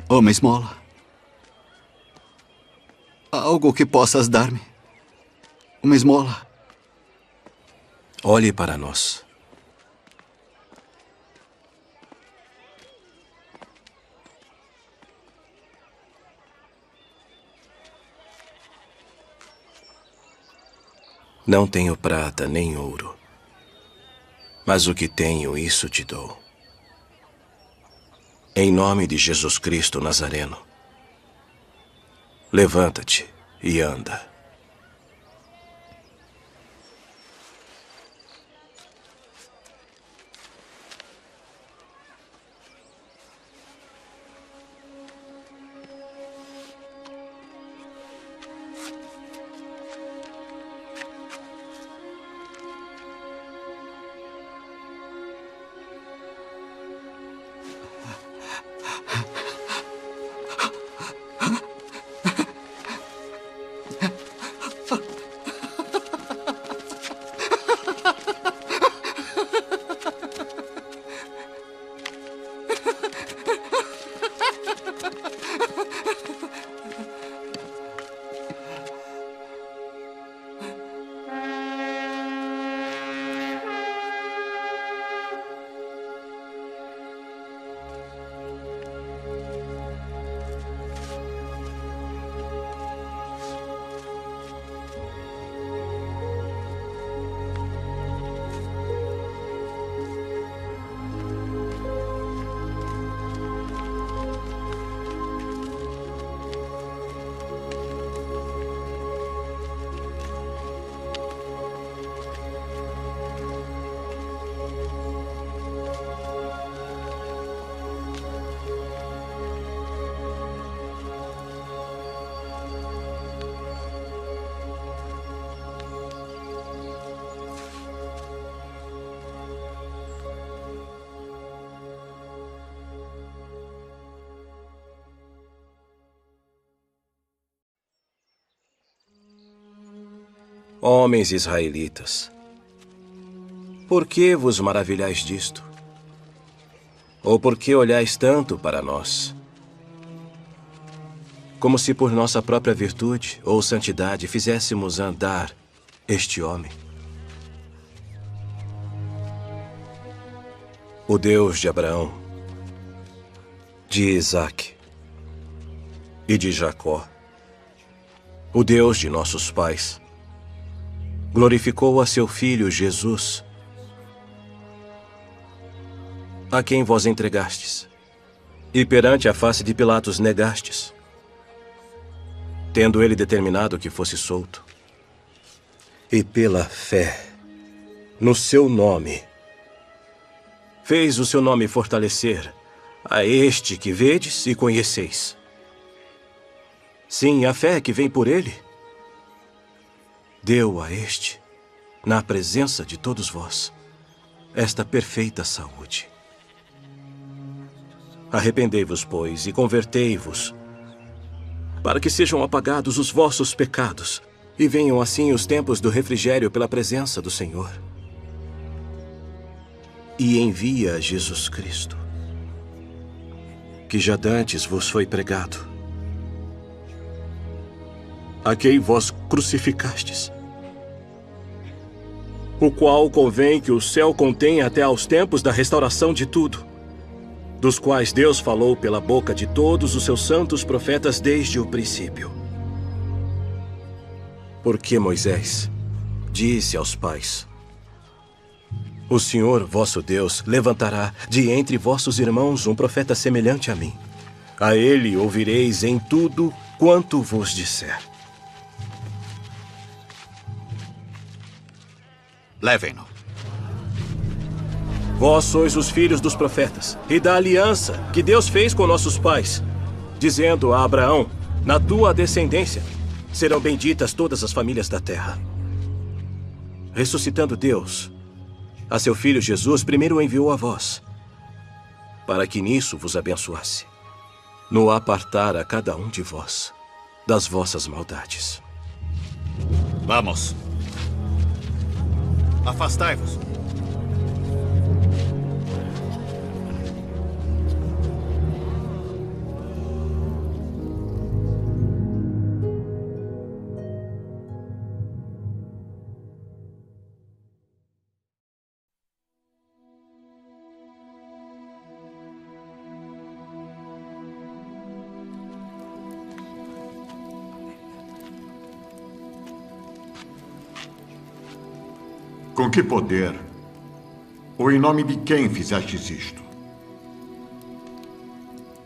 Uma esmola. Algo que possas dar-me. Uma esmola. Olhe para nós. Não tenho prata nem ouro, mas o que tenho, isso te dou. Em nome de Jesus Cristo Nazareno, levanta-te e anda. Homens israelitas, por que vos maravilhais disto? Ou por que olhais tanto para nós? Como se por nossa própria virtude ou santidade fizéssemos andar este homem. O Deus de Abraão, de Isaque e de Jacó, o Deus de nossos pais, glorificou a seu Filho Jesus, a quem vós entregastes, e perante a face de Pilatos negastes, tendo ele determinado que fosse solto. E pela fé no seu nome, fez o seu nome fortalecer a este que vedes e conheceis. Sim, a fé que vem por ele, deu a este, na presença de todos vós, esta perfeita saúde. Arrependei-vos, pois, e convertei-vos, para que sejam apagados os vossos pecados, e venham assim os tempos do refrigério pela presença do Senhor. E envia Jesus Cristo, que já dantes vos foi pregado, a quem vós crucificastes, o qual convém que o céu contenha até aos tempos da restauração de tudo, dos quais Deus falou pela boca de todos os seus santos profetas desde o princípio. Porque Moisés disse aos pais: o Senhor, vosso Deus, levantará de entre vossos irmãos um profeta semelhante a mim. A ele ouvireis em tudo quanto vos disser. Levem-no. Vós sois os filhos dos profetas e da aliança que Deus fez com nossos pais, dizendo a Abraão: na tua descendência serão benditas todas as famílias da terra. Ressuscitando Deus a seu Filho Jesus, primeiro o enviou a vós, para que nisso vos abençoasse, no apartar a cada um de vós das vossas maldades. Vamos. Afastai-vos. Com que poder? Ou em nome de quem fizestes isto?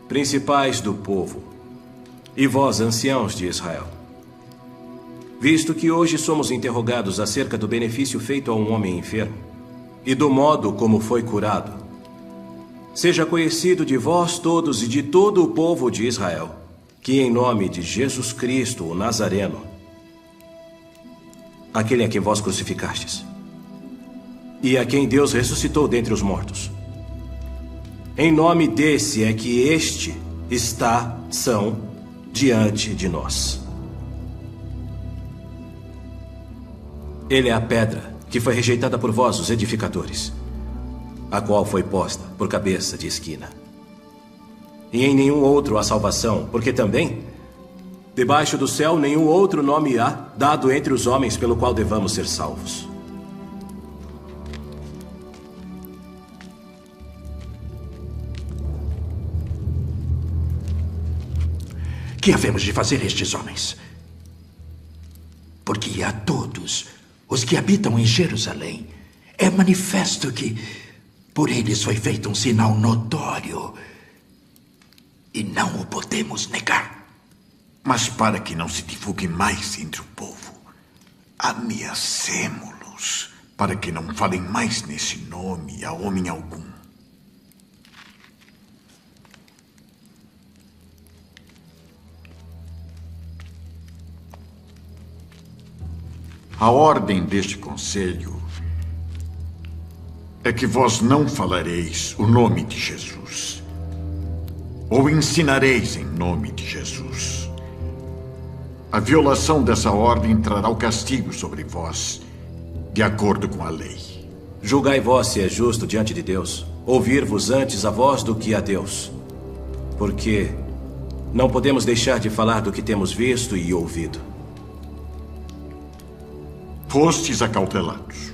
Principais do povo, e vós, anciãos de Israel, visto que hoje somos interrogados acerca do benefício feito a um homem enfermo e do modo como foi curado, seja conhecido de vós todos e de todo o povo de Israel, que em nome de Jesus Cristo, o Nazareno, aquele a quem vós crucificastes, e a quem Deus ressuscitou dentre os mortos, em nome desse é que este está são diante de nós. Ele é a pedra que foi rejeitada por vós, os edificadores, a qual foi posta por cabeça de esquina. E em nenhum outro há salvação, porque também, debaixo do céu, nenhum outro nome há dado entre os homens pelo qual devamos ser salvos. Que havemos de fazer estes homens? Porque a todos os que habitam em Jerusalém é manifesto que por eles foi feito um sinal notório e não o podemos negar. Mas para que não se divulgue mais entre o povo, ameacemo-los para que não falem mais nesse nome a homem algum. A ordem deste conselho é que vós não falareis o nome de Jesus, ou ensinareis em nome de Jesus. A violação dessa ordem trará o castigo sobre vós, de acordo com a lei. Julgai vós se é justo diante de Deus, ouvir-vos antes a vós do que a Deus. Porque não podemos deixar de falar do que temos visto e ouvido. Fostes acautelados.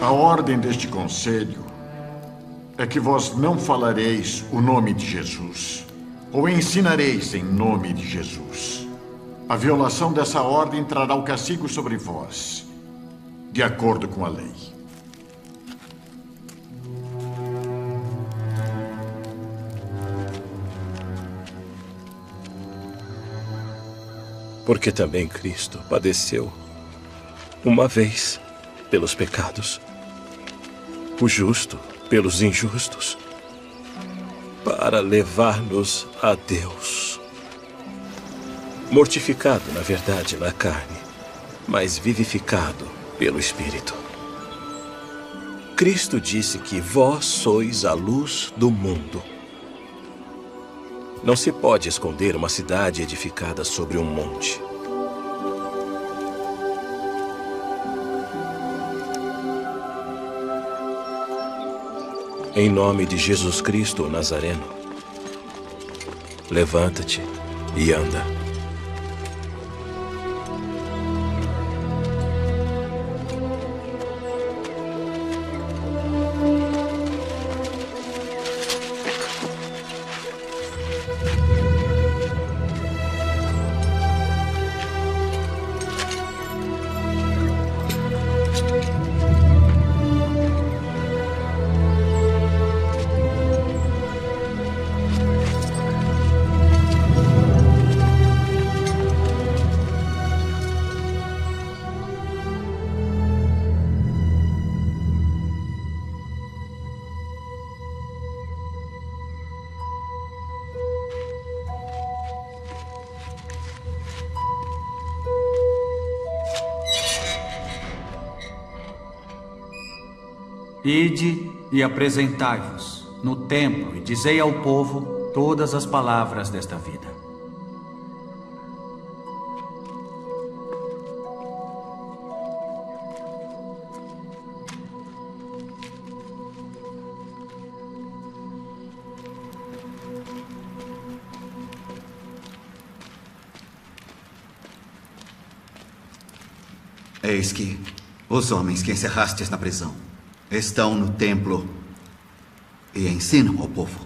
A ordem deste conselho é que vós não falareis o nome de Jesus, ou ensinareis em nome de Jesus. A violação dessa ordem trará o castigo sobre vós, de acordo com a lei. Porque também Cristo padeceu uma vez pelos pecados, o justo pelos injustos, para levar-nos a Deus. Mortificado, na verdade, na carne, mas vivificado pelo Espírito. Cristo disse que vós sois a luz do mundo. Não se pode esconder uma cidade edificada sobre um monte. Em nome de Jesus Cristo, o Nazareno, levanta-te e anda. Ide e apresentai-vos no templo e dizei ao povo todas as palavras desta vida. Eis que os homens que encerrastes na prisão estão no templo e ensinam ao povo.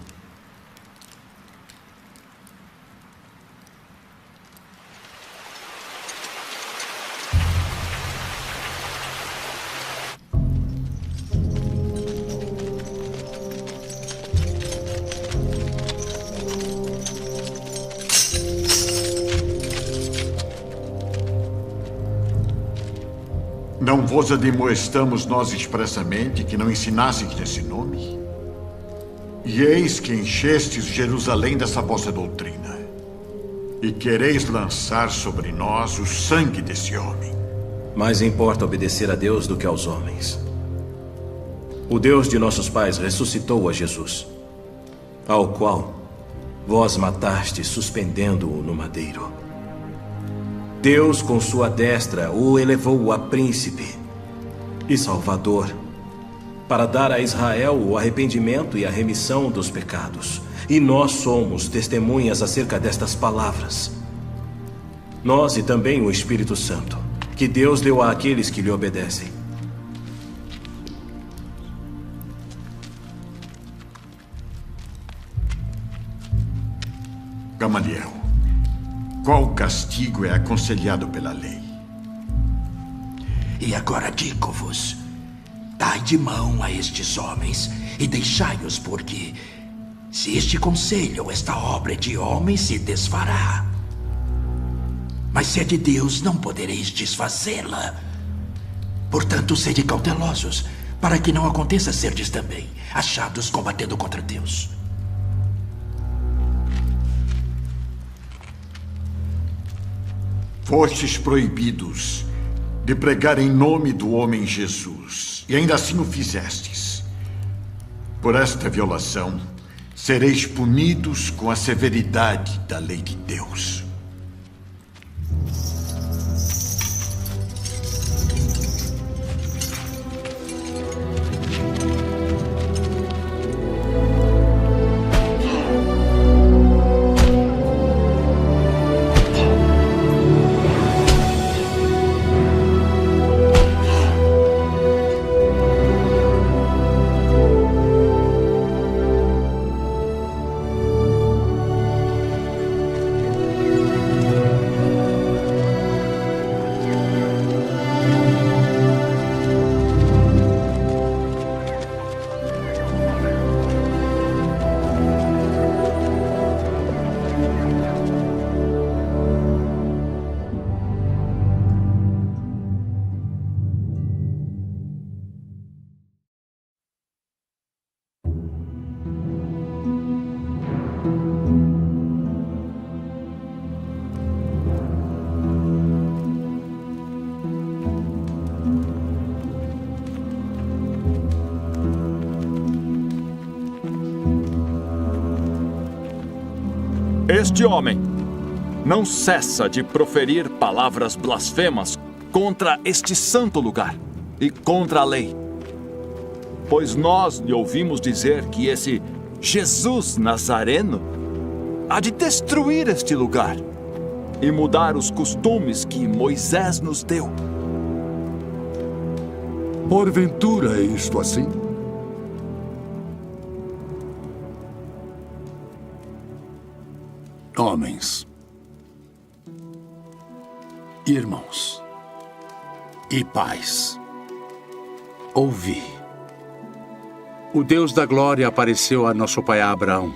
Não vos admoestamos nós expressamente que não ensinasseis desse nome? E eis que enchestes Jerusalém dessa vossa doutrina, e quereis lançar sobre nós o sangue desse homem. Mais importa obedecer a Deus do que aos homens. O Deus de nossos pais ressuscitou a Jesus, ao qual vós matastes suspendendo-o no madeiro. Deus, com sua destra, o elevou a príncipe e salvador, para dar a Israel o arrependimento e a remissão dos pecados. E nós somos testemunhas acerca destas palavras. Nós e também o Espírito Santo, que Deus deu àqueles que lhe obedecem. Gamaliel, qual castigo é aconselhado pela lei? E agora digo-vos, dai de mão a estes homens e deixai-os, porque se este conselho ou esta obra é de homens, se desfará. Mas se é de Deus, não podereis desfazê-la. Portanto, sede cautelosos, para que não aconteça serdes também achados combatendo contra Deus. Fostes proibidos de pregar em nome do homem Jesus, e ainda assim o fizestes. Por esta violação, sereis punidos com a severidade da lei de Deus. Este homem não cessa de proferir palavras blasfemas contra este santo lugar e contra a lei. Pois nós lhe ouvimos dizer que esse Jesus Nazareno há de destruir este lugar e mudar os costumes que Moisés nos deu. Porventura é isto assim? Homens, irmãos e pais, ouvi. O Deus da glória apareceu a nosso pai Abraão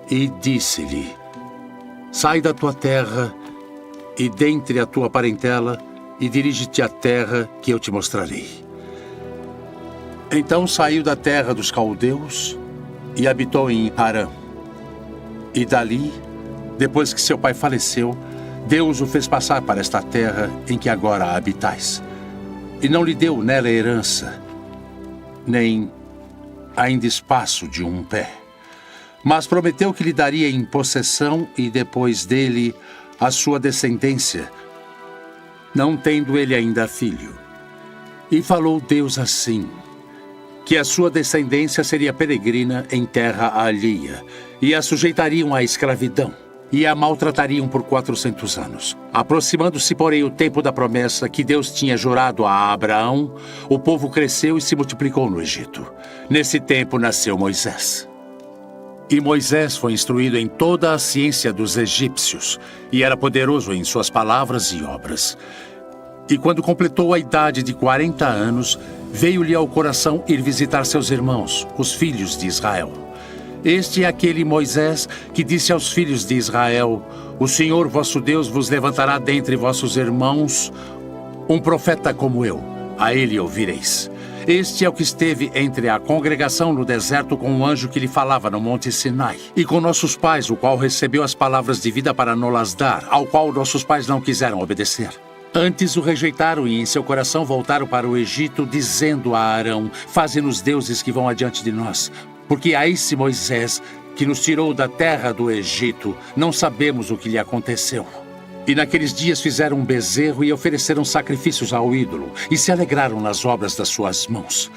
e disse-lhe: sai da tua terra e dentre a tua parentela e dirige-te à terra que eu te mostrarei. Então saiu da terra dos caldeus e habitou em Harã. E dali, depois que seu pai faleceu, Deus o fez passar para esta terra em que agora habitais. E não lhe deu nela herança, nem ainda espaço de um pé. Mas prometeu que lhe daria em possessão e depois dele a sua descendência, não tendo ele ainda filho. E falou Deus assim, que a sua descendência seria peregrina em terra alheia, e a sujeitariam à escravidão. e a maltratariam por 400 anos. Aproximando-se, porém, o tempo da promessa que Deus tinha jurado a Abraão, o povo cresceu e se multiplicou no Egito. Nesse tempo nasceu Moisés. E Moisés foi instruído em toda a ciência dos egípcios, e era poderoso em suas palavras e obras. E quando completou a idade de 40 anos, veio-lhe ao coração ir visitar seus irmãos, os filhos de Israel. Este é aquele Moisés que disse aos filhos de Israel: o Senhor vosso Deus vos levantará dentre vossos irmãos um profeta como eu, a ele ouvireis. Este é o que esteve entre a congregação no deserto com o anjo que lhe falava no monte Sinai, e com nossos pais, o qual recebeu as palavras de vida para nos dar, ao qual nossos pais não quiseram obedecer. Antes o rejeitaram e em seu coração voltaram para o Egito, dizendo a Arão: faze-nos deuses que vão adiante de nós, porque a esse Moisés, que nos tirou da terra do Egito, não sabemos o que lhe aconteceu. E naqueles dias fizeram um bezerro e ofereceram sacrifícios ao ídolo, e se alegraram nas obras das suas mãos.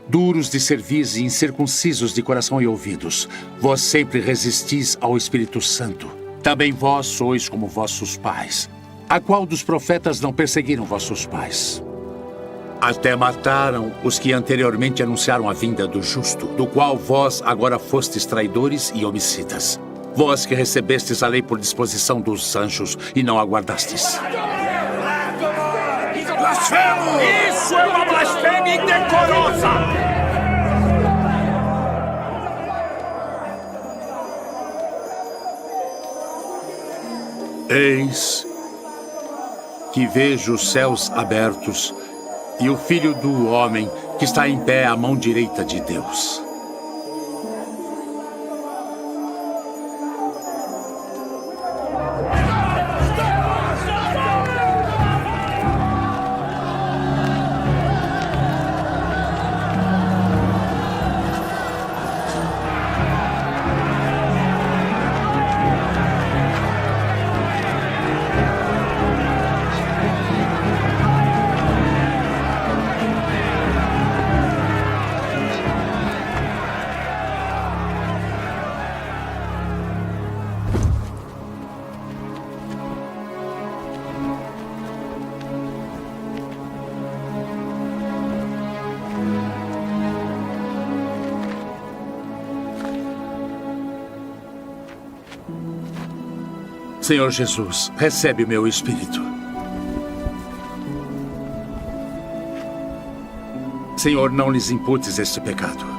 Duros de cerviz e incircuncisos de coração e ouvidos, vós sempre resistis ao Espírito Santo. Também vós sois como vossos pais. A qual dos profetas não perseguiram vossos pais? Até mataram os que anteriormente anunciaram a vinda do justo, do qual vós agora fostes traidores e homicidas. Vós que recebestes a lei por disposição dos anjos e não aguardastes. Blasfemo! Isso é uma blasfêmia indecorosa! Eis que vejo os céus abertos e o Filho do Homem que está em pé à mão direita de Deus. Senhor Jesus, recebe o meu espírito. Senhor, não lhes imputes este pecado.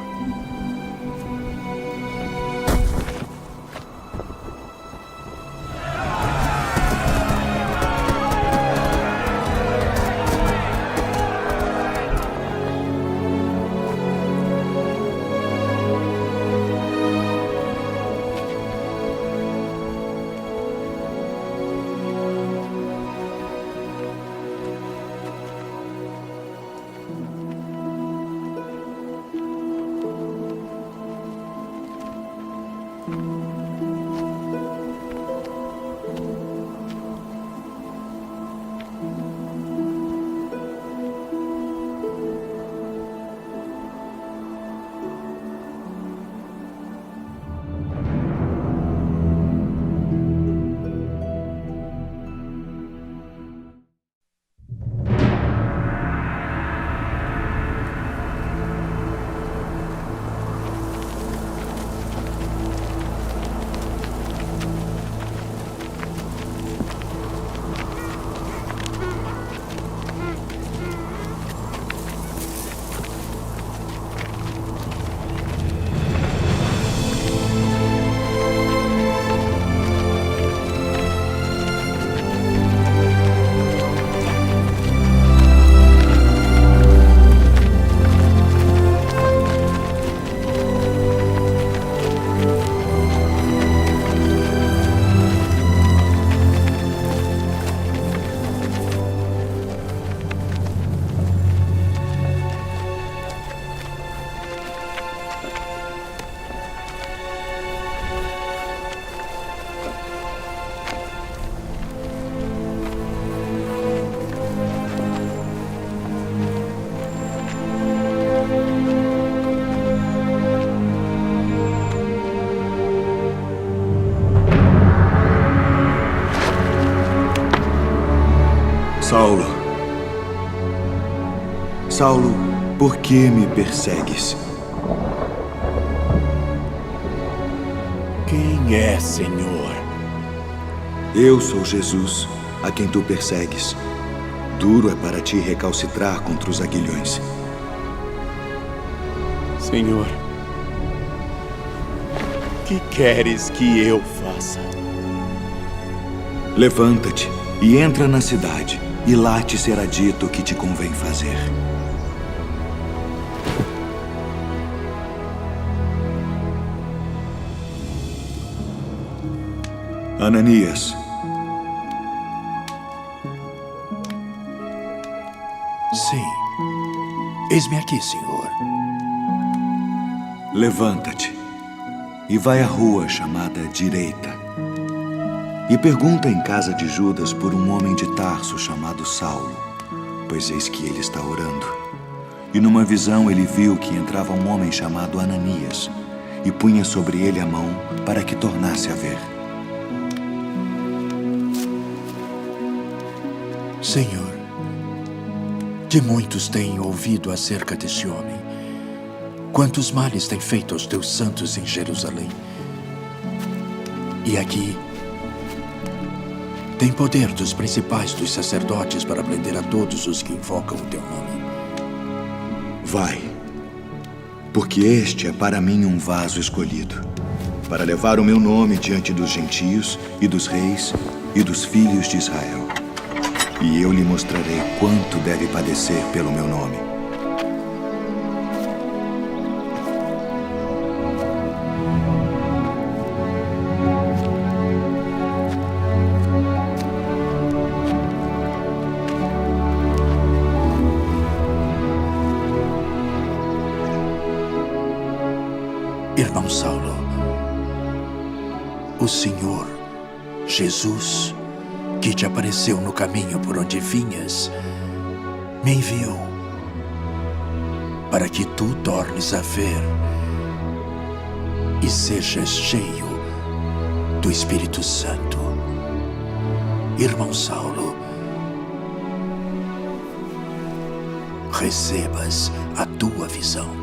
Saulo, Saulo, por que me persegues? Quem é, Senhor? Eu sou Jesus, a quem tu persegues. Duro é para ti recalcitrar contra os aguilhões. Senhor, que queres que eu faça? Levanta-te e entra na cidade, e lá te será dito o que te convém fazer. Ananias. Sim. Eis-me aqui, Senhor. Levanta-te e vai à rua chamada Direita. E pergunta em casa de Judas por um homem de Tarso chamado Saulo, pois eis que ele está orando. E numa visão ele viu que entrava um homem chamado Ananias e punha sobre ele a mão para que tornasse a ver. Senhor, de muitos tenho ouvido acerca deste homem. Quantos males tem feito aos teus santos em Jerusalém. E aqui tem poder dos principais dos sacerdotes para prender a todos os que invocam o teu nome. Vai, porque este é para mim um vaso escolhido, para levar o meu nome diante dos gentios e dos reis e dos filhos de Israel. E eu lhe mostrarei quanto deve padecer pelo meu nome. Irmão Saulo, o Senhor Jesus, que te apareceu no caminho por onde vinhas, me enviou para que tu tornes a ver e sejas cheio do Espírito Santo. Irmão Saulo, recebas a tua visão.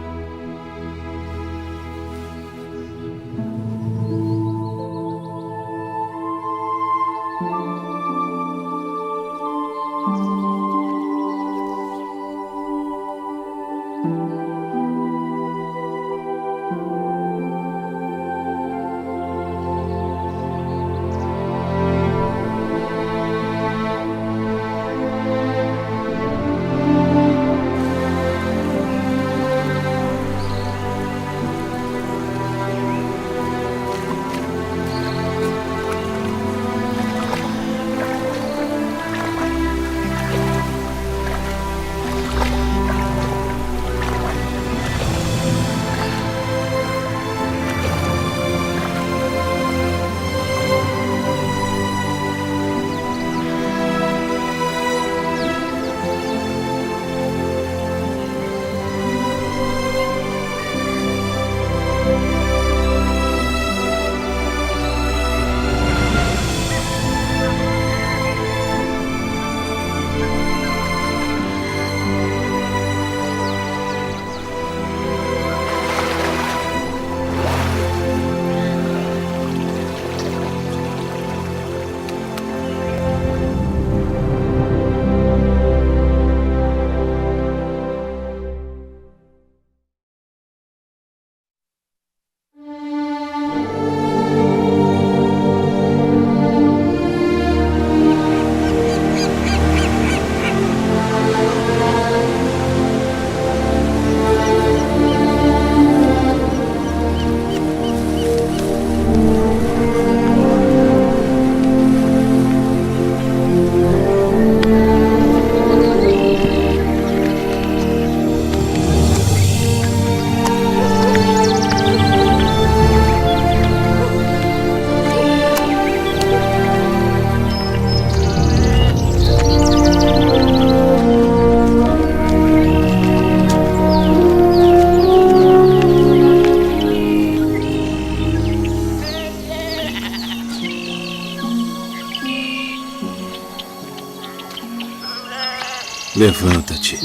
levanta-te,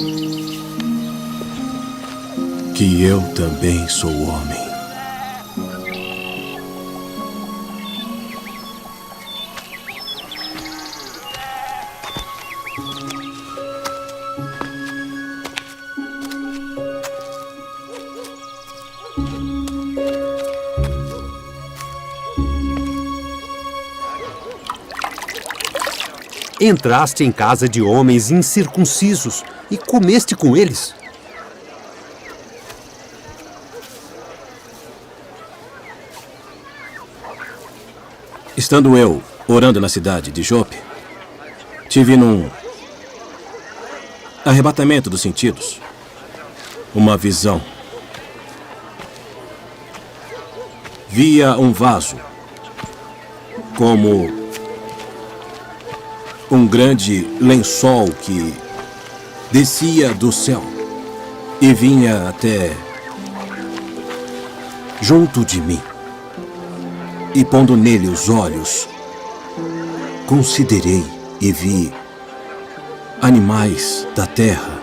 que eu também sou homem. Entraste em casa de homens incircuncisos e comeste com eles. Estando eu orando na cidade de Jope, tive num arrebatamento dos sentidos uma visão. Via um vaso como um grande lençol que descia do céu e vinha até junto de mim. E pondo nele os olhos, considerei e vi animais da terra,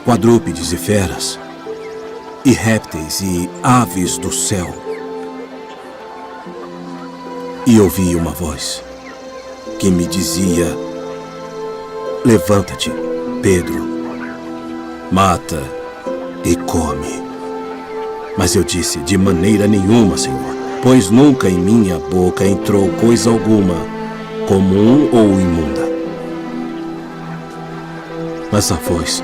quadrúpedes e feras, e répteis e aves do céu. E ouvi uma voz que me dizia: levanta-te, Pedro, mata e come. Mas eu disse: de maneira nenhuma, Senhor, pois nunca em minha boca entrou coisa alguma comum ou imunda. Mas a voz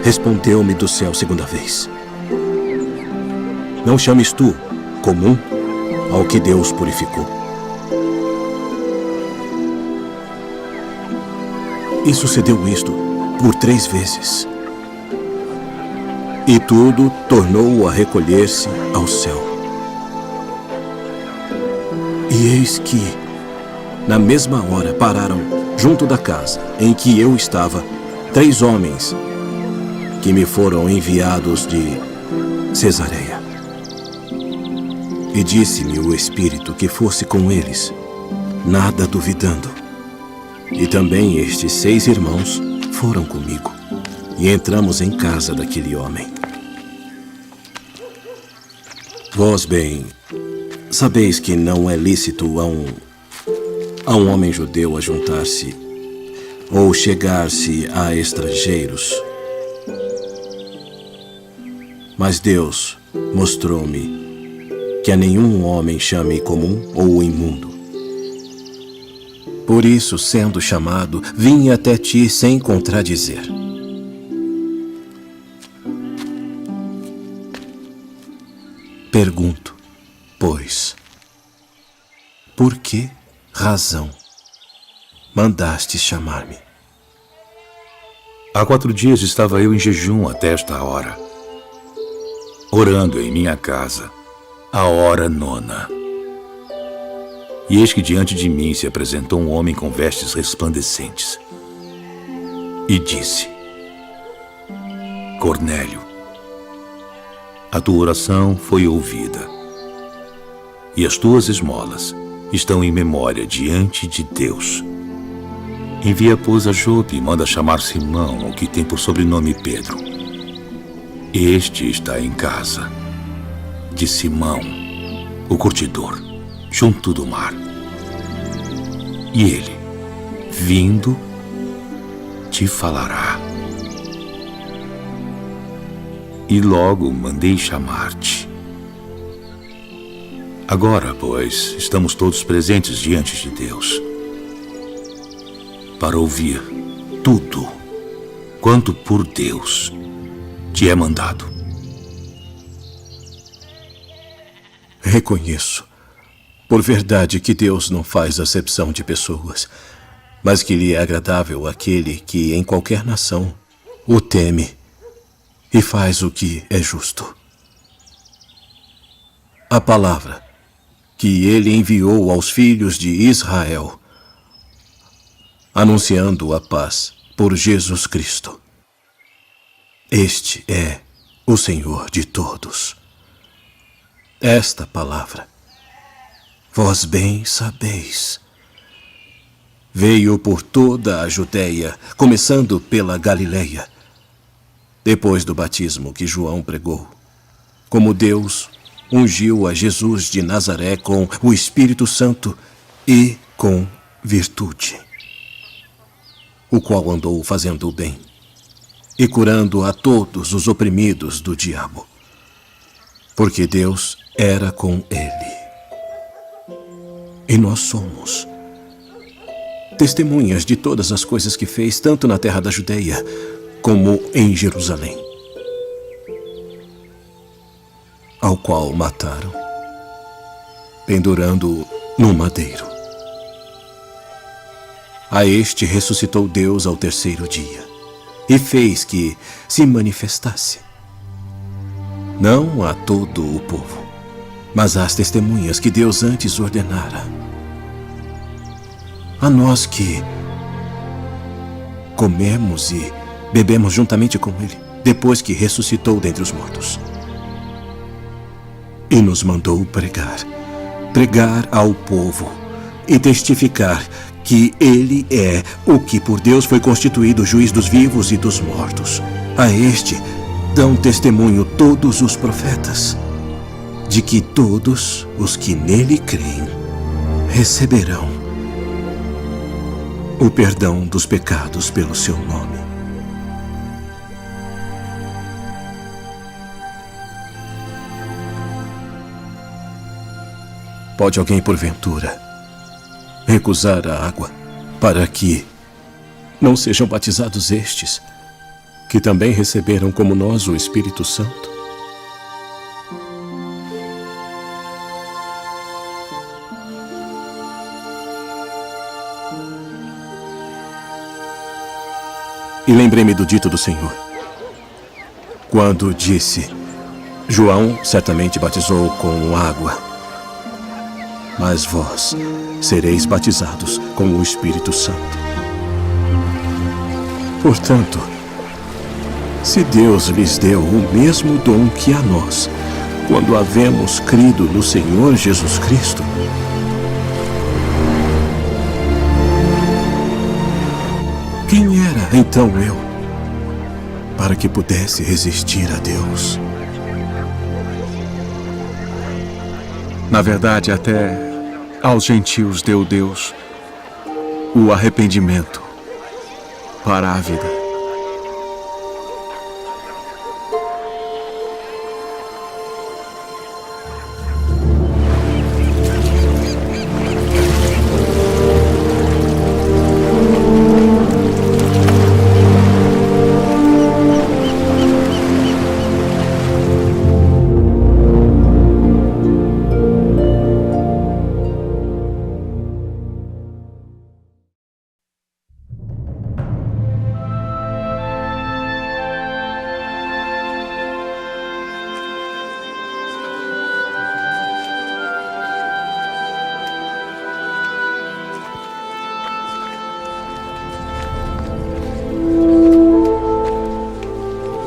respondeu-me do céu segunda vez: não chames tu comum ao que Deus purificou. E sucedeu isto por 3 vezes. E tudo tornou a recolher-se ao céu. E eis que, na mesma hora, pararam junto da casa em que eu estava 3 homens que me foram enviados de Cesareia. E disse-me o Espírito que fosse com eles, nada duvidando. E também estes 6 irmãos foram comigo, e entramos em casa daquele homem. Vós bem sabeis que não é lícito a um homem judeu ajuntar-se ou chegar-se a estrangeiros. Mas Deus mostrou-me que a nenhum homem chame comum ou imundo. Por isso, sendo chamado, vim até ti sem contradizer. Pergunto, pois, por que razão mandaste chamar-me? Há 4 dias estava eu em jejum até esta hora, orando em minha casa, a hora 9. E eis que diante de mim se apresentou um homem com vestes resplandecentes. E disse: Cornélio, a tua oração foi ouvida, e as tuas esmolas estão em memória diante de Deus. Envia, pois, a Jope e manda chamar Simão, o que tem por sobrenome Pedro. Este está em casa de Simão, o curtidor, junto do mar. E ele, vindo, te falará. E logo mandei chamar-te. Agora, pois, estamos todos presentes diante de Deus para ouvir tudo quanto por Deus te é mandado. Reconheço, por verdade, que Deus não faz acepção de pessoas, mas que lhe é agradável aquele que em qualquer nação o teme e faz o que é justo. A palavra que ele enviou aos filhos de Israel, anunciando a paz por Jesus Cristo. Este é o Senhor de todos. Esta palavra, vós bem sabeis, veio por toda a Judéia, começando pela Galileia, depois do batismo que João pregou, como Deus ungiu a Jesus de Nazaré com o Espírito Santo e com virtude, o qual andou fazendo o bem e curando a todos os oprimidos do diabo, porque Deus era com ele. E nós somos testemunhas de todas as coisas que fez, tanto na terra da Judeia como em Jerusalém, ao qual mataram, pendurando-o no madeiro. A este ressuscitou Deus ao terceiro dia e fez que se manifestasse, não a todo o povo, mas às testemunhas que Deus antes ordenara, a nós que comemos e bebemos juntamente com ele, depois que ressuscitou dentre os mortos. E nos mandou pregar ao povo e testificar que ele é o que por Deus foi constituído juiz dos vivos e dos mortos. A este dão testemunho todos os profetas, de que todos os que nele creem receberão o perdão dos pecados pelo seu nome. Pode alguém, porventura, recusar a água para que não sejam batizados estes, que também receberam como nós o Espírito Santo? E lembrei-me do dito do Senhor, quando disse: João certamente batizou com água, mas vós sereis batizados com o Espírito Santo. Portanto, se Deus lhes deu o mesmo dom que a nós, quando havemos crido no Senhor Jesus Cristo, quem era então eu, para que pudesse resistir a Deus? Na verdade, até aos gentios deu Deus o arrependimento para a vida.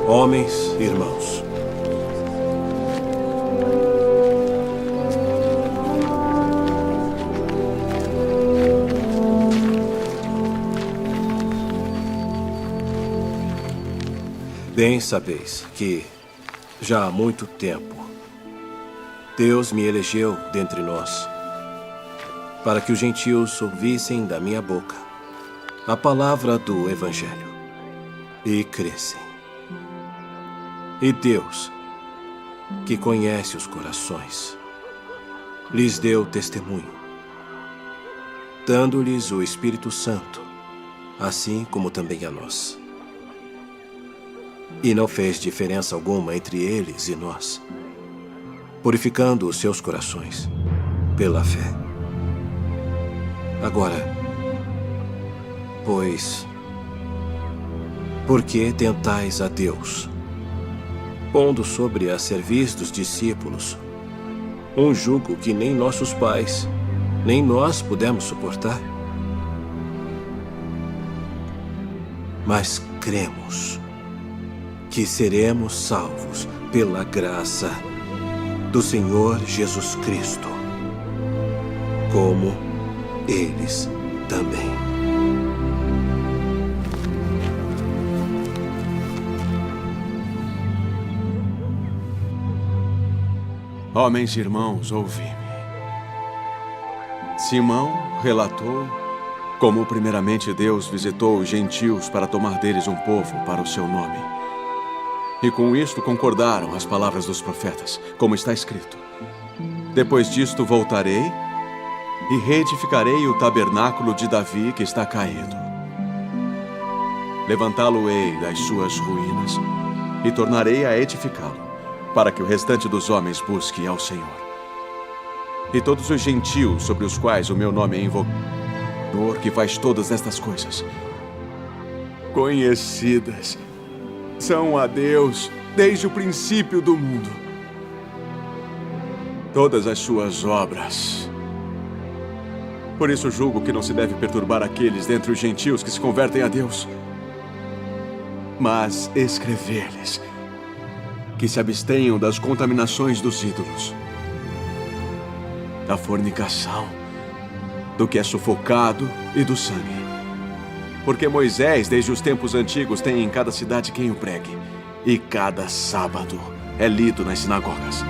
Homens, irmãos, bem sabeis que, já há muito tempo, Deus me elegeu dentre nós, para que os gentios ouvissem da minha boca a palavra do Evangelho e crescem. E Deus, que conhece os corações, lhes deu testemunho, dando-lhes o Espírito Santo, assim como também a nós. E não fez diferença alguma entre eles e nós, purificando os seus corações pela fé. Agora, pois, por que tentais a Deus, pondo sobre a cerviz dos discípulos um jugo que nem nossos pais, nem nós pudemos suportar? Mas cremos que seremos salvos pela graça do Senhor Jesus Cristo, como eles também. Homens e irmãos, ouvi-me. Simão relatou como primeiramente Deus visitou os gentios para tomar deles um povo para o seu nome. E com isto concordaram as palavras dos profetas, como está escrito. Depois disto voltarei e reedificarei o tabernáculo de Davi que está caído. Levantá-lo-ei das suas ruínas e tornarei a edificá-lo, para que o restante dos homens busque ao Senhor. E todos os gentios sobre os quais o meu nome é invocado, Senhor que faz todas estas coisas, conhecidas são a Deus desde o princípio do mundo. Todas as suas obras. Por isso julgo que não se deve perturbar aqueles dentre os gentios que se convertem a Deus, mas escrever-lhes que se abstenham das contaminações dos ídolos, da fornicação, do que é sufocado e do sangue. Porque Moisés, desde os tempos antigos, tem em cada cidade quem o pregue, e cada sábado é lido nas sinagogas.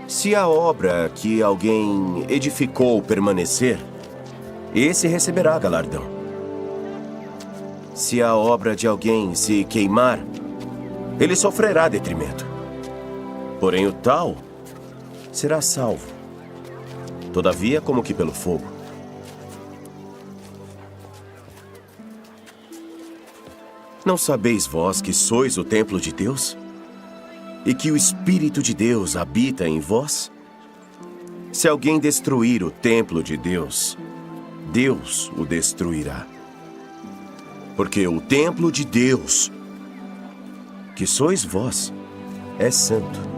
Se a obra que alguém edificou permanecer, esse receberá galardão. Se a obra de alguém se queimar, ele sofrerá detrimento. Porém, o tal será salvo, todavia como que pelo fogo. Não sabeis vós que sois o templo de Deus? E que o Espírito de Deus habita em vós? Se alguém destruir o templo de Deus, Deus o destruirá. Porque o templo de Deus, que sois vós, é santo.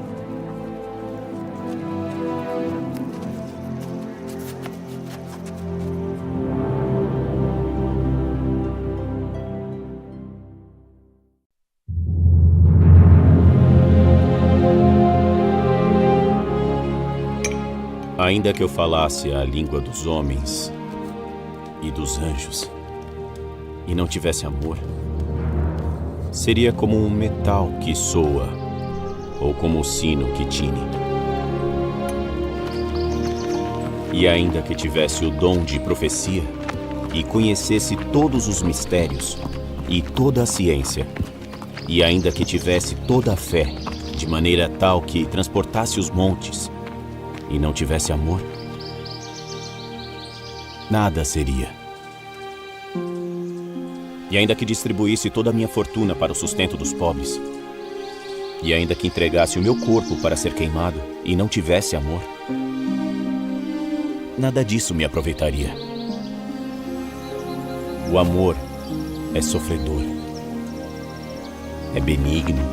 Ainda que eu falasse a língua dos homens e dos anjos, e não tivesse amor, seria como um metal que soa, ou como o sino que tine. E ainda que tivesse o dom de profecia, e conhecesse todos os mistérios, e toda a ciência, e ainda que tivesse toda a fé, de maneira tal que transportasse os montes, e não tivesse amor, nada seria. E ainda que distribuísse toda a minha fortuna para o sustento dos pobres, e ainda que entregasse o meu corpo para ser queimado e não tivesse amor, nada disso me aproveitaria. O amor é sofredor, é benigno.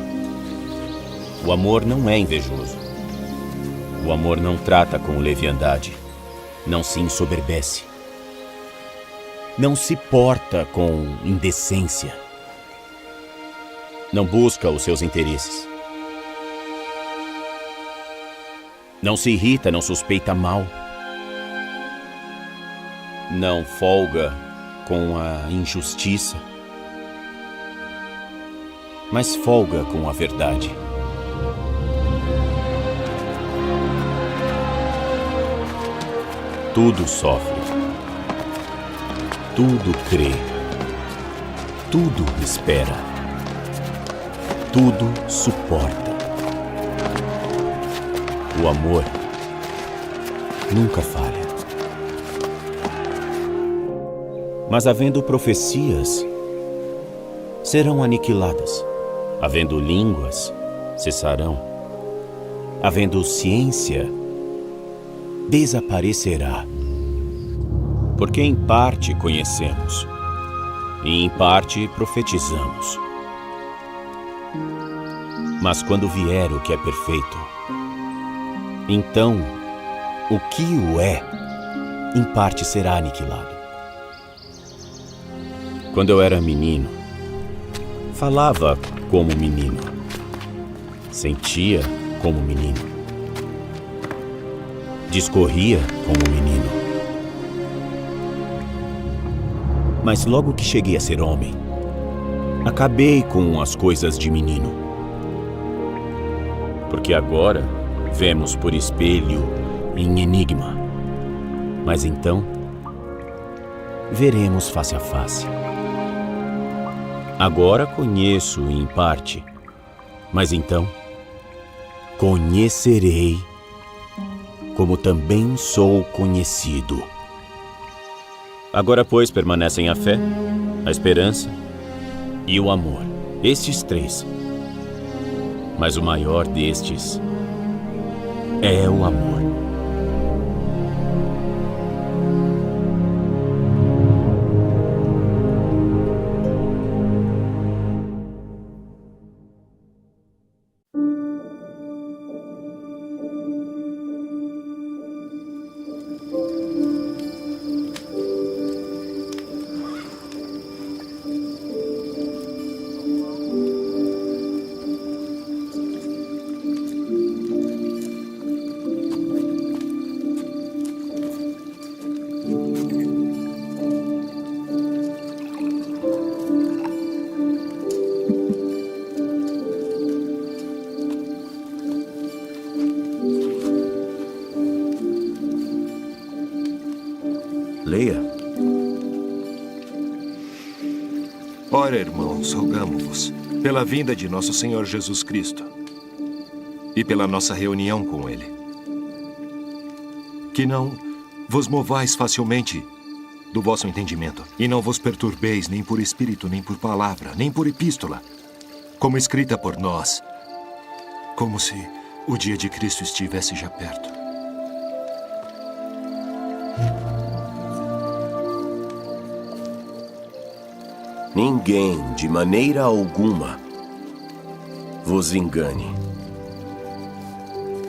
O amor não é invejoso. O amor não trata com leviandade, não se ensoberbece, não se porta com indecência, não busca os seus interesses, não se irrita, não suspeita mal, não folga com a injustiça, mas folga com a verdade. Tudo sofre, tudo crê, tudo espera, tudo suporta. O amor nunca falha. Mas havendo profecias, serão aniquiladas. Havendo línguas, cessarão. Havendo ciência, desaparecerá. Porque em parte conhecemos, e em parte profetizamos. Mas quando vier o que é perfeito, então o que o é, em parte será aniquilado. Quando eu era menino, falava como menino, sentia como menino, discorria como menino. Mas logo que cheguei a ser homem, acabei com as coisas de menino. Porque agora vemos por espelho em enigma, mas então veremos face a face. Agora conheço em parte, mas então conhecerei como também sou conhecido. Agora, pois, permanecem a fé, a esperança e o amor, estes três. Mas o maior destes é o amor. Leia. Ora, irmãos, rogamo-vos, pela vinda de nosso Senhor Jesus Cristo e pela nossa reunião com Ele, que não vos movais facilmente do vosso entendimento, e não vos perturbeis nem por espírito, nem por palavra, nem por epístola, como escrita por nós, como se o dia de Cristo estivesse já perto. Ninguém, de maneira alguma, vos engane.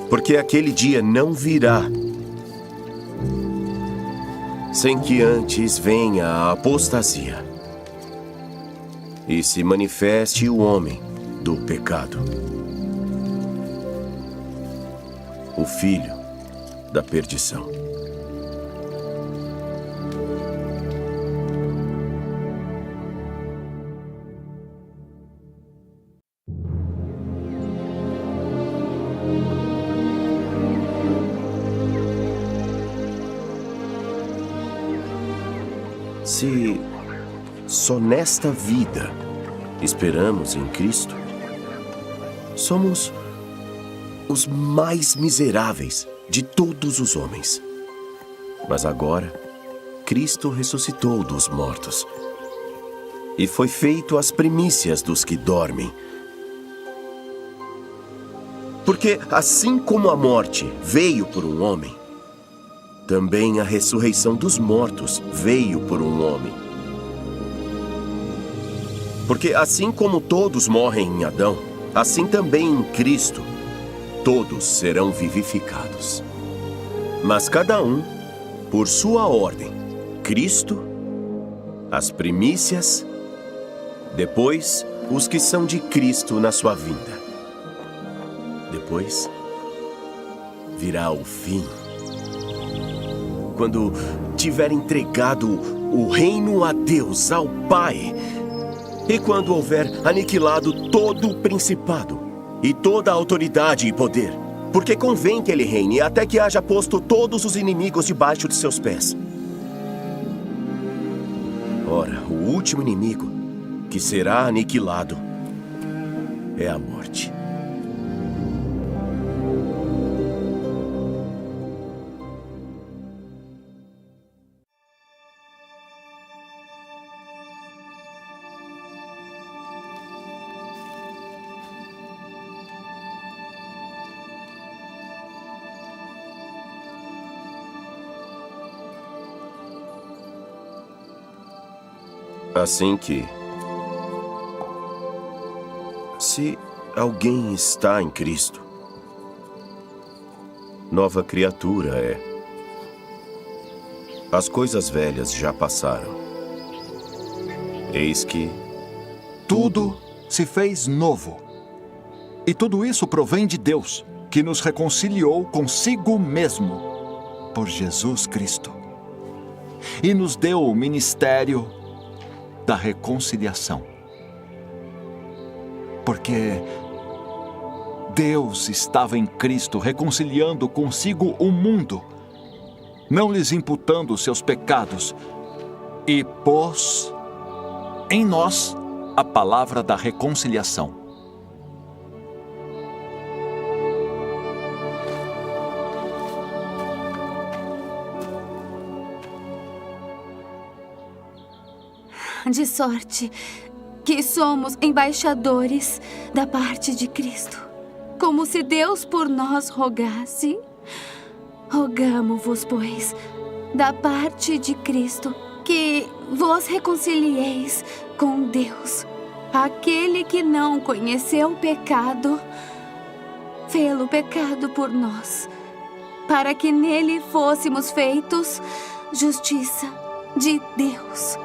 Porque aquele dia não virá sem que antes venha a apostasia e se manifeste o homem do pecado, o filho da perdição. Se só nesta vida esperamos em Cristo, somos os mais miseráveis de todos os homens. Mas agora, Cristo ressuscitou dos mortos e foi feito as primícias dos que dormem. Porque assim como a morte veio por um homem, também a ressurreição dos mortos veio por um homem. Porque assim como todos morrem em Adão, assim também em Cristo, todos serão vivificados. Mas cada um, por sua ordem, Cristo, as primícias, depois os que são de Cristo na sua vinda. Depois virá o fim, quando tiver entregado o reino a Deus, ao Pai, e quando houver aniquilado todo o principado, e toda a autoridade e poder, porque convém que ele reine até que haja posto todos os inimigos debaixo de seus pés. Ora, o último inimigo que será aniquilado é a morte. Assim que, se alguém está em Cristo, nova criatura é. As coisas velhas já passaram. Eis que tudo se fez novo. E tudo isso provém de Deus, que nos reconciliou consigo mesmo, por Jesus Cristo. E nos deu o ministério da reconciliação. Porque Deus estava em Cristo reconciliando consigo o mundo, não lhes imputando seus pecados, e pôs em nós a palavra da reconciliação. De sorte que somos embaixadores da parte de Cristo, como se Deus por nós rogasse. Rogamo-vos, pois, da parte de Cristo, que vos reconcilieis com Deus. Aquele que não conheceu o pecado, fê-lo pecado por nós, para que nele fôssemos feitos justiça de Deus.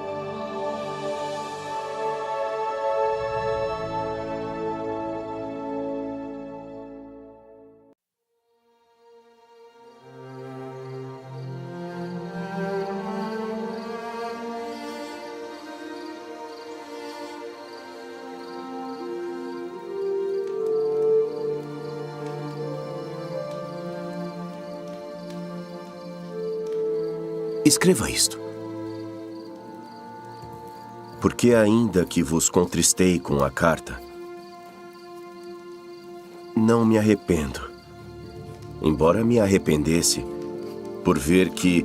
Escreva isto. Porque ainda que vos contristei com a carta, não me arrependo. Embora me arrependesse por ver que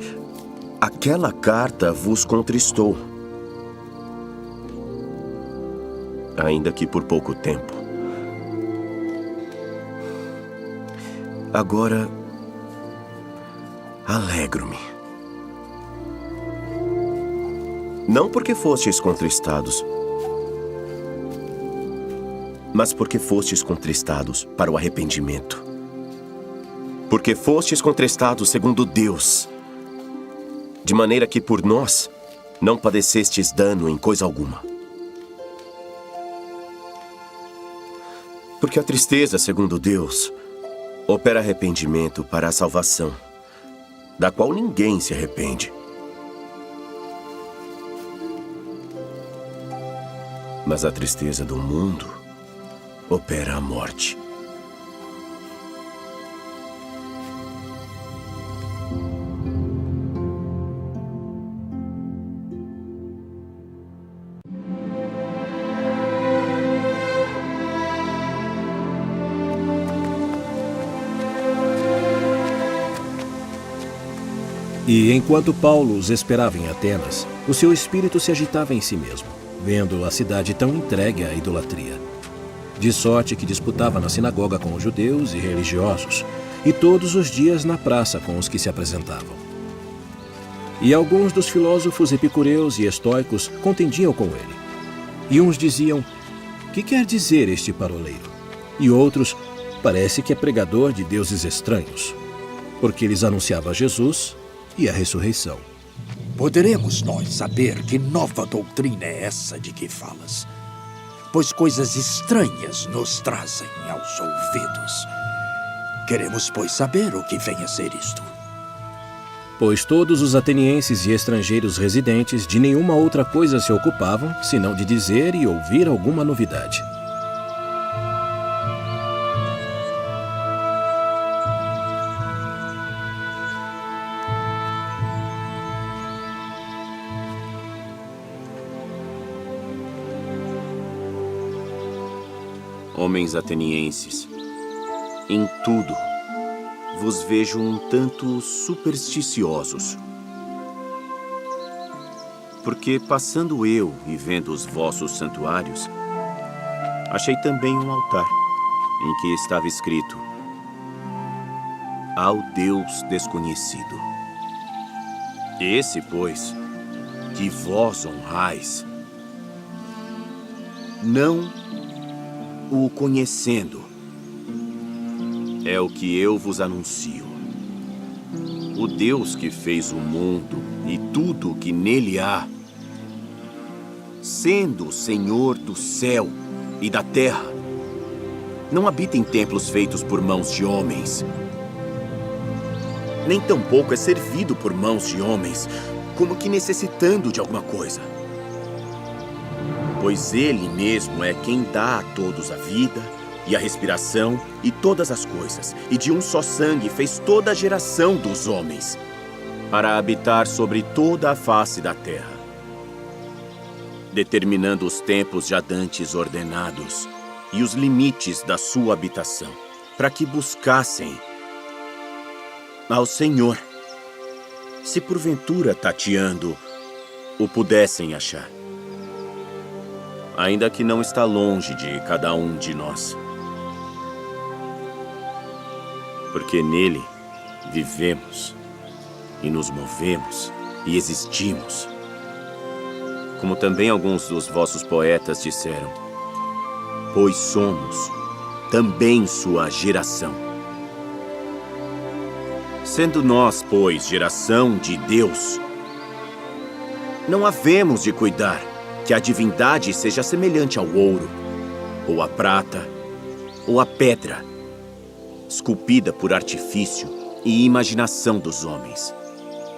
aquela carta vos contristou. Ainda que por pouco tempo. Agora, alegro-me. Não porque fostes contristados, mas porque fostes contristados para o arrependimento. Porque fostes contristados segundo Deus, de maneira que por nós não padecestes dano em coisa alguma. Porque a tristeza, segundo Deus, opera arrependimento para a salvação, da qual ninguém se arrepende. Mas a tristeza do mundo opera a morte. E enquanto Paulo os esperava em Atenas, o seu espírito se agitava em si mesmo, vendo a cidade tão entregue à idolatria. De sorte que disputava na sinagoga com os judeus e religiosos, e todos os dias na praça com os que se apresentavam. E alguns dos filósofos epicureus e estoicos contendiam com ele. E uns diziam: "Que quer dizer este paroleiro?" E outros: "Parece que é pregador de deuses estranhos", porque lhes anunciava Jesus e a ressurreição. Poderemos nós saber que nova doutrina é essa de que falas? Pois coisas estranhas nos trazem aos ouvidos. Queremos, pois, saber o que vem a ser isto. Pois todos os atenienses e estrangeiros residentes de nenhuma outra coisa se ocupavam, senão de dizer e ouvir alguma novidade. Homens atenienses, em tudo vos vejo um tanto supersticiosos. Porque passando eu e vendo os vossos santuários, achei também um altar, em que estava escrito: "Ao Deus desconhecido". Esse, pois, que vós honrais, não o conhecendo, é o que eu vos anuncio. o Deus que fez o mundo e tudo o que nele há, sendo o Senhor do céu e da terra, não habita em templos feitos por mãos de homens, nem tampouco é servido por mãos de homens, como que necessitando de alguma coisa. Pois Ele mesmo é quem dá a todos a vida e a respiração e todas as coisas, e de um só sangue fez toda a geração dos homens, para habitar sobre toda a face da terra, determinando os tempos já dantes ordenados e os limites da sua habitação, para que buscassem ao Senhor, se porventura tateando o pudessem achar, ainda que não está longe de cada um de nós, porque nele vivemos e nos movemos e existimos, como também alguns dos vossos poetas disseram, pois somos também sua geração. Sendo nós, pois, geração de Deus, não havemos de cuidar que a divindade seja semelhante ao ouro, ou à prata, ou à pedra, esculpida por artifício e imaginação dos homens.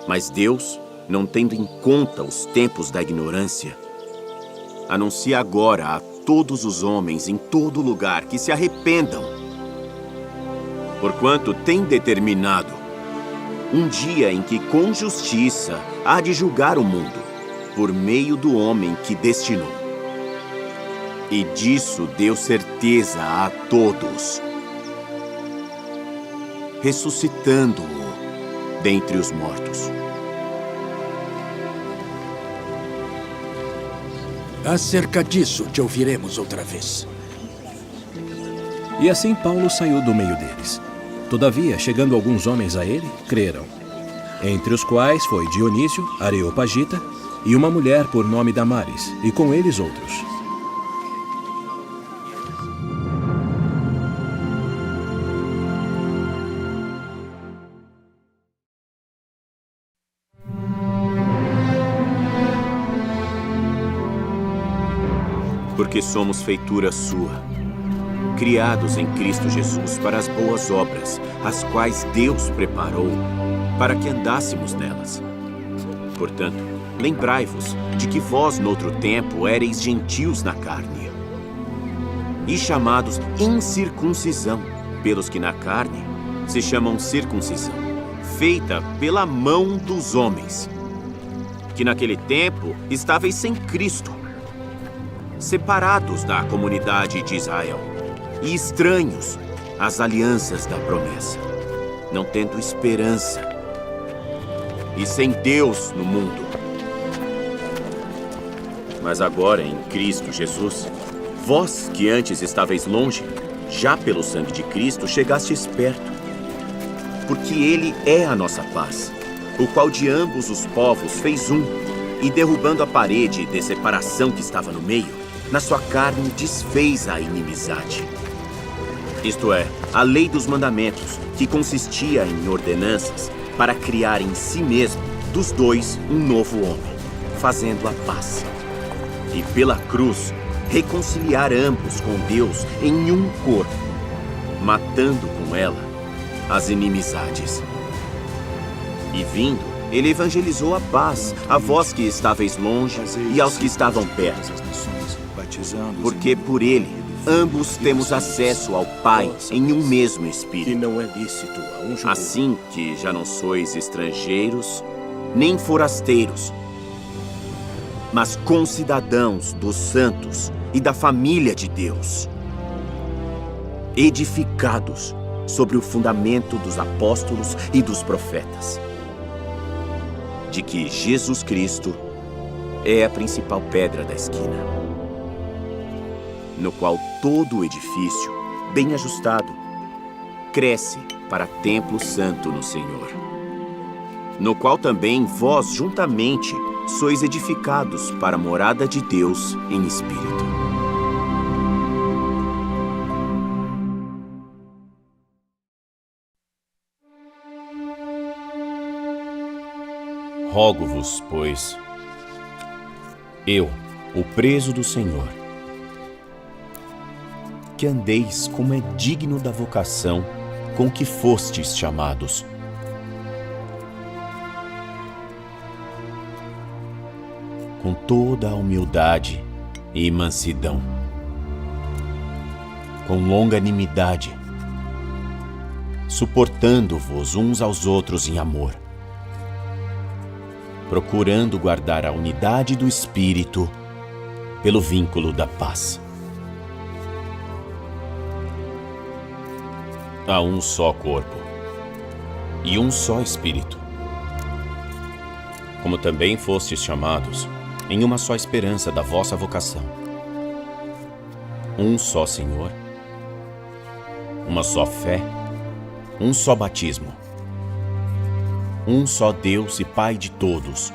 Mas Deus, não tendo em conta os tempos da ignorância, anuncia agora a todos os homens em todo lugar que se arrependam, porquanto tem determinado um dia em que com justiça há de julgar o mundo, por meio do homem que destinou. E disso deu certeza a todos, ressuscitando-o dentre os mortos. Acerca disso te ouviremos outra vez. E assim Paulo saiu do meio deles. Todavia, chegando alguns homens a ele, creram, entre os quais foi Dionísio, Areopagita, e uma mulher por nome Damaris, e com eles outros. Porque somos feitura sua, criados em Cristo Jesus para as boas obras, as quais Deus preparou para que andássemos nelas. Portanto, lembrai-vos de que vós, noutro tempo, éreis gentios na carne, e chamados incircuncisão, pelos que na carne se chamam circuncisão, feita pela mão dos homens, que naquele tempo estáveis sem Cristo, separados da comunidade de Israel, e estranhos às alianças da promessa, não tendo esperança, e sem Deus no mundo. Mas agora, em Cristo Jesus, vós que antes estáveis longe, já pelo sangue de Cristo chegastes perto, porque Ele é a nossa paz, o qual de ambos os povos fez um, e derrubando a parede de separação que estava no meio, na sua carne desfez a inimizade. Isto é, a lei dos mandamentos, que consistia em ordenanças, para criar em si mesmo, dos dois, um novo homem, fazendo a paz. E pela cruz, reconciliar ambos com Deus em um corpo, matando com ela as inimizades. E vindo, ele evangelizou a paz a vós que estáveis longe e aos que estavam perto. Porque por ele, ambos temos acesso ao Pai em um mesmo Espírito. E não é lícito a um judeu. Assim que já não sois estrangeiros, nem forasteiros, mas concidadãos dos santos e da família de Deus, edificados sobre o fundamento dos apóstolos e dos profetas, de que Jesus Cristo é a principal pedra da esquina, no qual todo o edifício, bem ajustado, cresce para templo santo no Senhor, no qual também vós juntamente sois edificados para a morada de Deus em espírito. Rogo-vos, pois, eu, o preso do Senhor, que andeis como é digno da vocação com que fostes chamados. Com toda a humildade e mansidão, com longanimidade, suportando-vos uns aos outros em amor, procurando guardar a unidade do Espírito pelo vínculo da paz. Há um só corpo e um só Espírito, como também fostes chamados em uma só esperança da vossa vocação. Um só Senhor, uma só fé, um só batismo, um só Deus e Pai de todos,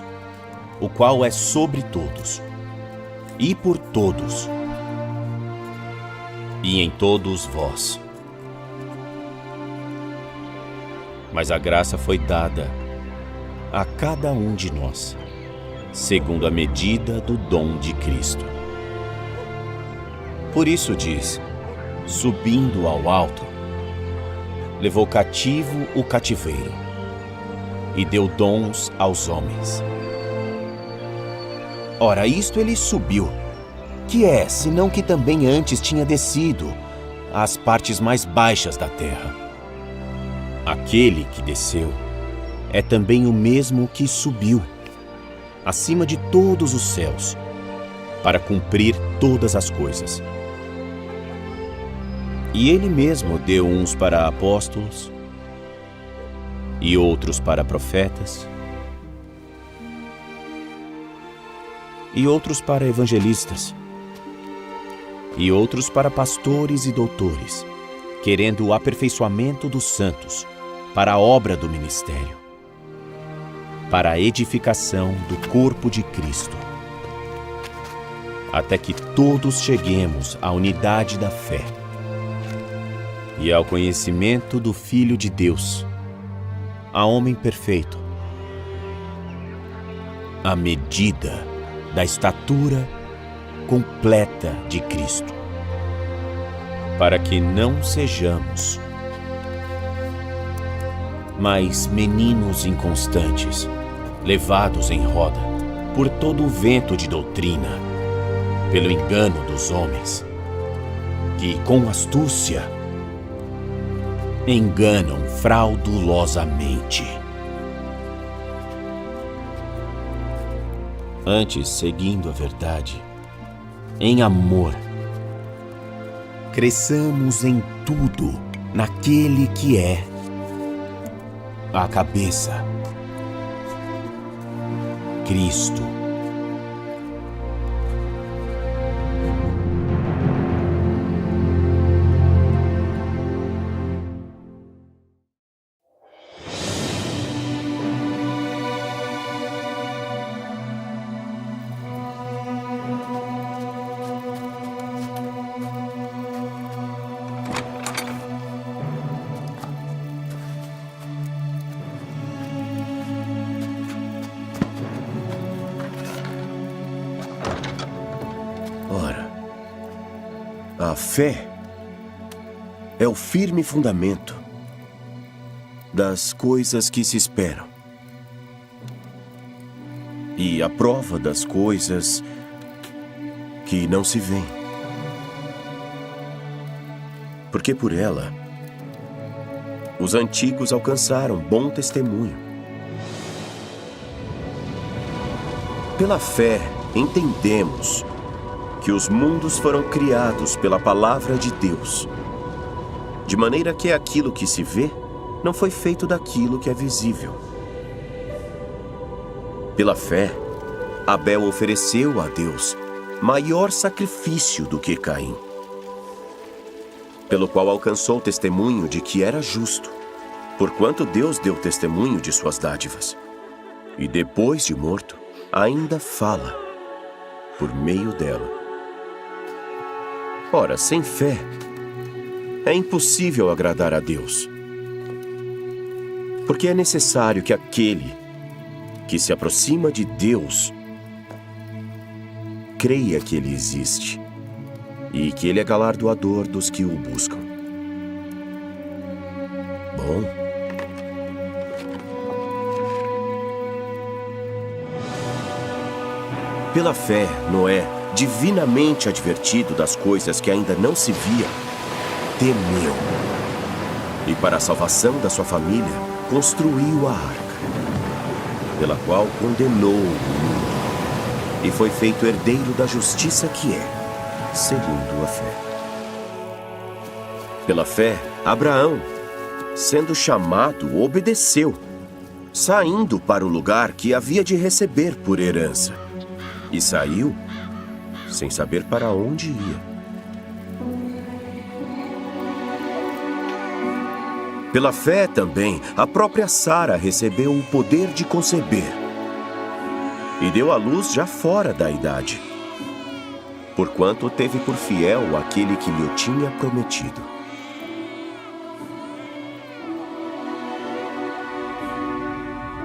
o qual é sobre todos, e por todos, e em todos vós. Mas a graça foi dada a cada um de nós, segundo a medida do dom de Cristo. Por isso diz, subindo ao alto, levou cativo o cativeiro e deu dons aos homens. Ora, isto ele subiu, que é, senão que também antes tinha descido às partes mais baixas da terra. Aquele que desceu é também o mesmo que subiu acima de todos os céus, para cumprir todas as coisas. E ele mesmo deu uns para apóstolos, e outros para profetas, e outros para evangelistas, e outros para pastores e doutores, querendo o aperfeiçoamento dos santos, para a obra do ministério, para a edificação do corpo de Cristo, até que todos cheguemos à unidade da fé e ao conhecimento do Filho de Deus, a homem perfeito, à medida da estatura completa de Cristo, para que não sejamos mais meninos inconstantes, levados em roda por todo o vento de doutrina, pelo engano dos homens, que com astúcia enganam fraudulosamente. Antes, seguindo a verdade, em amor, cresçamos em tudo naquele que é a cabeça, Cristo. A fé é o firme fundamento das coisas que se esperam e a prova das coisas que não se veem. Porque por ela, os antigos alcançaram bom testemunho. Pela fé, entendemos que os mundos foram criados pela palavra de Deus, de maneira que aquilo que se vê não foi feito daquilo que é visível. Pela fé, Abel ofereceu a Deus maior sacrifício do que Caim, pelo qual alcançou testemunho de que era justo, porquanto Deus deu testemunho de suas dádivas, e depois de morto, ainda fala por meio dela. Ora, sem fé, é impossível agradar a Deus, porque é necessário que aquele que se aproxima de Deus, creia que Ele existe e que Ele é galardoador dos que o buscam. Bom. Pela fé, Noé, divinamente advertido das coisas que ainda não se via, temeu. E para a salvação da sua família, construiu a arca, pela qual condenou o mundo, e foi feito herdeiro da justiça que é, segundo a fé. Pela fé, Abraão, sendo chamado, obedeceu, saindo para o lugar que havia de receber por herança. E saiu sem saber para onde ia. Pela fé também, a própria Sara recebeu o poder de conceber e deu à luz já fora da idade, porquanto teve por fiel aquele que lhe o tinha prometido.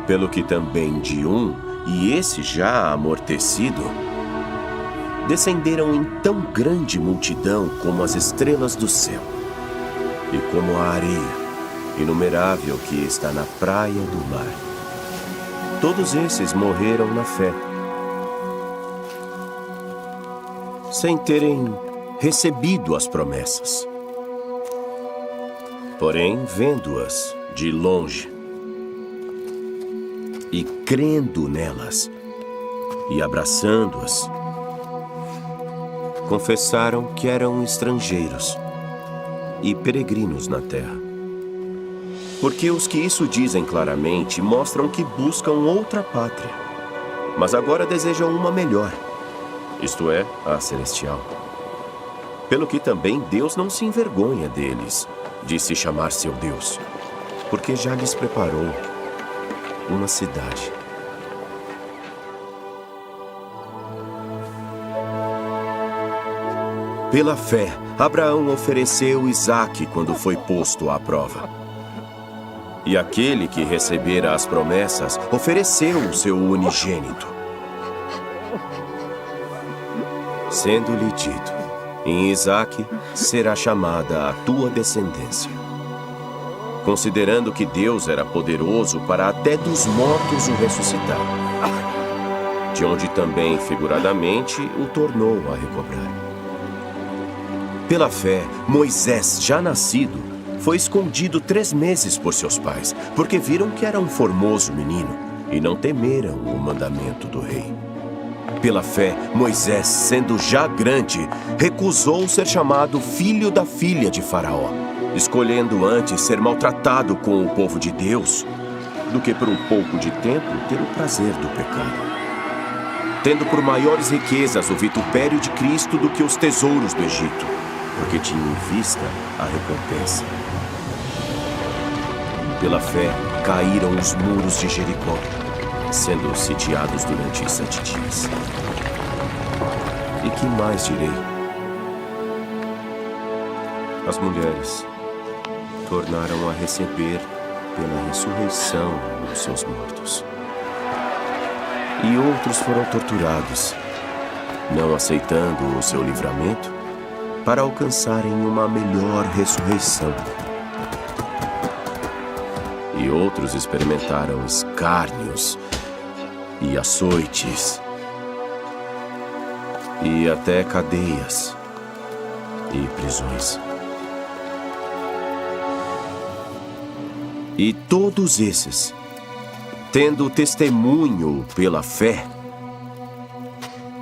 Pelo que também de um, e esse já amortecido, descenderam em tão grande multidão como as estrelas do céu, e como a areia inumerável que está na praia do mar. Todos esses morreram na fé, sem terem recebido as promessas. Porém, vendo-as de longe e crendo nelas e abraçando-as, confessaram que eram estrangeiros e peregrinos na terra. Porque os que isso dizem claramente mostram que buscam outra pátria, mas agora desejam uma melhor, isto é, a celestial. Pelo que também Deus não se envergonha deles, de se chamar seu Deus, porque já lhes preparou uma cidade. Pela fé, Abraão ofereceu Isaque quando foi posto à prova. E aquele que recebera as promessas ofereceu o seu unigênito, sendo-lhe dito: em Isaque será chamada a tua descendência. Considerando que Deus era poderoso para até dos mortos o ressuscitar, de onde também figuradamente o tornou a recobrar. Pela fé, Moisés, já nascido, foi escondido 3 meses por seus pais, porque viram que era um formoso menino e não temeram o mandamento do rei. Pela fé, Moisés, sendo já grande, recusou ser chamado filho da filha de Faraó, escolhendo antes ser maltratado com o povo de Deus, do que por um pouco de tempo ter o prazer do pecado. Tendo por maiores riquezas o vitupério de Cristo do que os tesouros do Egito, porque tinha em vista a recompensa. Pela fé, caíram os muros de Jericó, sendo sitiados durante 7 dias. E que mais direi? As mulheres tornaram a receber pela ressurreição os seus mortos. E outros foram torturados, não aceitando o seu livramento, para alcançarem uma melhor ressurreição. E outros experimentaram escárnios e açoites, e até cadeias e prisões. E todos esses, tendo testemunho pela fé,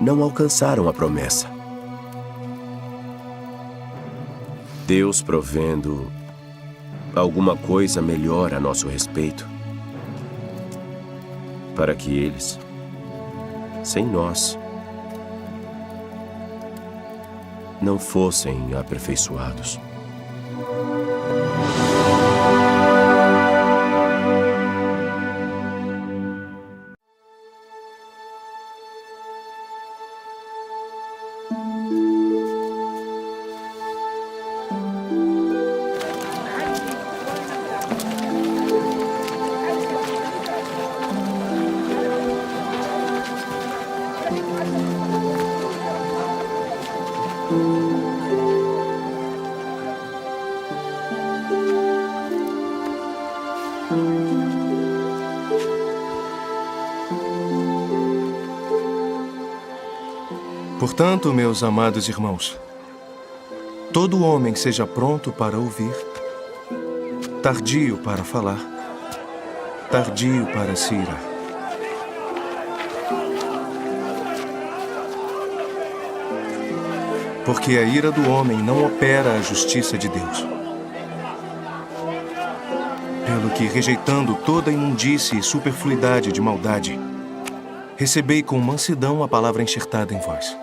não alcançaram a promessa. Deus provendo alguma coisa melhor a nosso respeito, para que eles, sem nós, não fossem aperfeiçoados. Portanto, meus amados irmãos, todo homem seja pronto para ouvir, tardio para falar, tardio para se irar. Porque a ira do homem não opera a justiça de Deus. Pelo que, rejeitando toda imundície e superfluidade de maldade, recebei com mansidão a palavra enxertada em vós,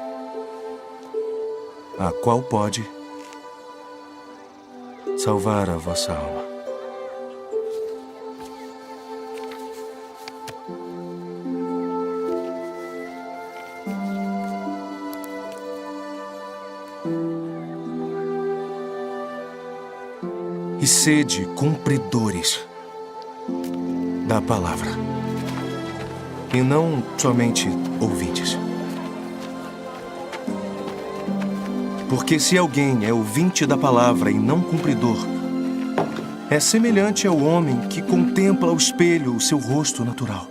a qual pode salvar a vossa alma. E sede cumpridores da palavra, e não somente ouvintes. Porque se alguém é ouvinte da palavra e não cumpridor, é semelhante ao homem que contempla ao espelho o seu rosto natural.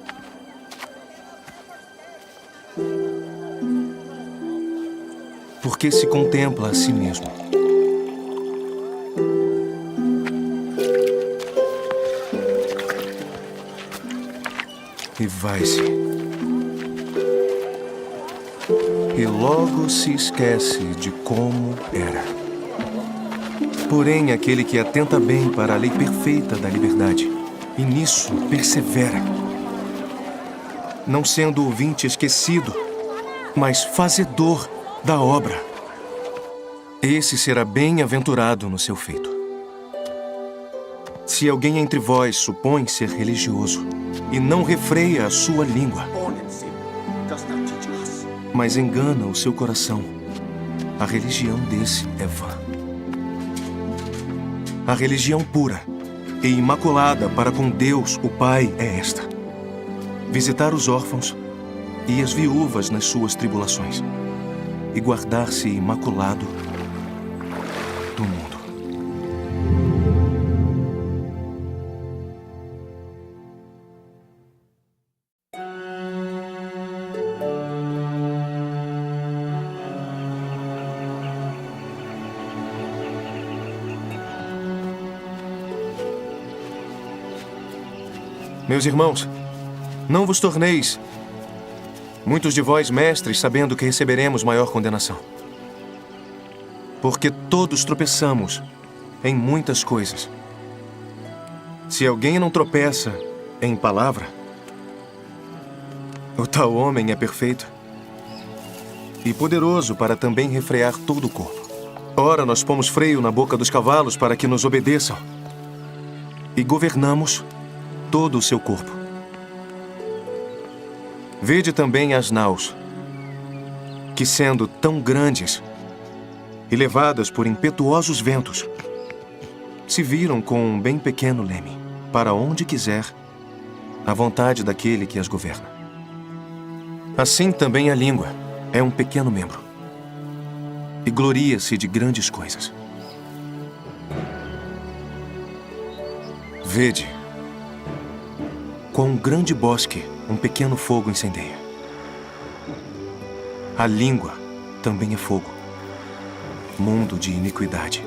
Porque se contempla a si mesmo. E vai-se. E logo se esquece de como era. Porém, aquele que atenta bem para a lei perfeita da liberdade, e nisso persevera, não sendo ouvinte esquecido, mas fazedor da obra, esse será bem-aventurado no seu feito. Se alguém entre vós supõe ser religioso e não refreia a sua língua, mas engana o seu coração, a religião desse é vã. A religião pura e imaculada para com Deus, o Pai, é esta: visitar os órfãos e as viúvas nas suas tribulações, e guardar-se imaculado do mundo. Meus irmãos, não vos torneis, muitos de vós, mestres, sabendo que receberemos maior condenação. Porque todos tropeçamos em muitas coisas. Se alguém não tropeça em palavra, o tal homem é perfeito e poderoso para também refrear todo o corpo. Ora, nós pomos freio na boca dos cavalos para que nos obedeçam e governamos todo o seu corpo. Vede também as naus, que sendo tão grandes e levadas por impetuosos ventos, se viram com um bem pequeno leme, para onde quiser, à vontade daquele que as governa. Assim também a língua é um pequeno membro, e gloria-se de grandes coisas. Vede quão grande bosque um pequeno fogo incendeia. A língua também é fogo, mundo de iniquidade.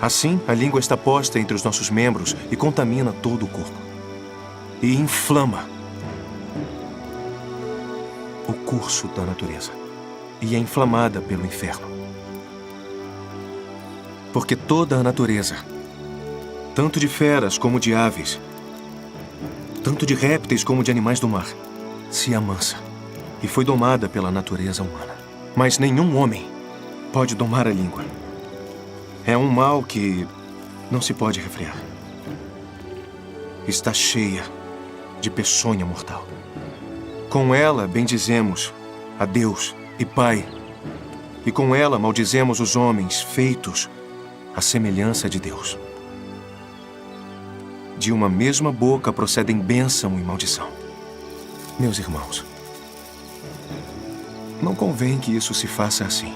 Assim, a língua está posta entre os nossos membros e contamina todo o corpo. E inflama o curso da natureza. E é inflamada pelo inferno. Porque toda a natureza, tanto de feras como de aves, tanto de répteis como de animais do mar, se amansa e foi domada pela natureza humana. Mas nenhum homem pode domar a língua. É um mal que não se pode refrear. Está cheia de peçonha mortal. Com ela bendizemos a Deus e Pai, e com ela maldizemos os homens feitos à semelhança de Deus. De uma mesma boca procedem bênção e maldição. Meus irmãos, não convém que isso se faça assim.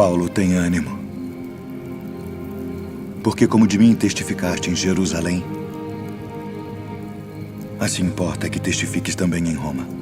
Paulo, tem ânimo. Porque como de mim testificaste em Jerusalém, assim importa que testifiques também em Roma.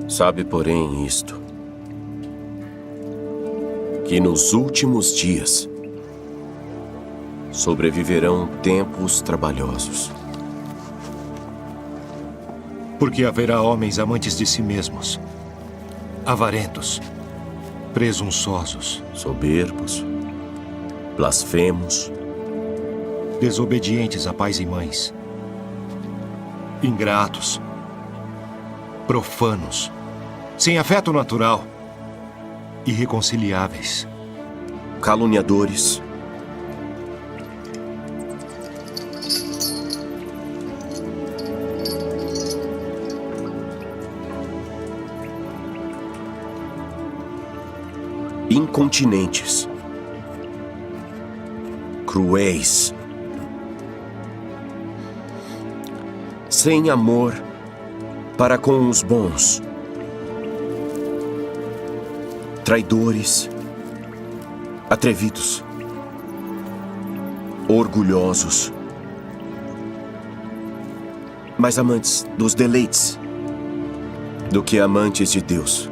Sabe, porém, isto, que nos últimos dias sobreviverão tempos trabalhosos. Porque haverá homens amantes de si mesmos, avarentos, presunçosos, soberbos, blasfemos, desobedientes a pais e mães, ingratos, profanos, sem afeto natural, irreconciliáveis, caluniadores, incontinentes, cruéis, sem amor para com os bons, traidores, atrevidos, orgulhosos, mais amantes dos deleites do que amantes de Deus.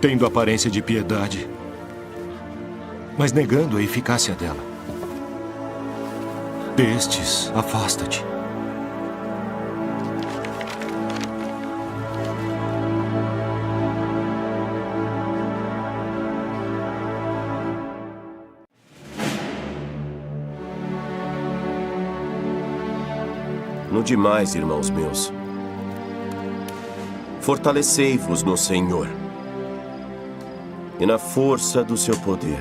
tendo aparência de piedade, mas negando a eficácia dela. Destes, afasta-te. No demais, irmãos meus, fortalecei-vos no Senhor e na força do seu poder.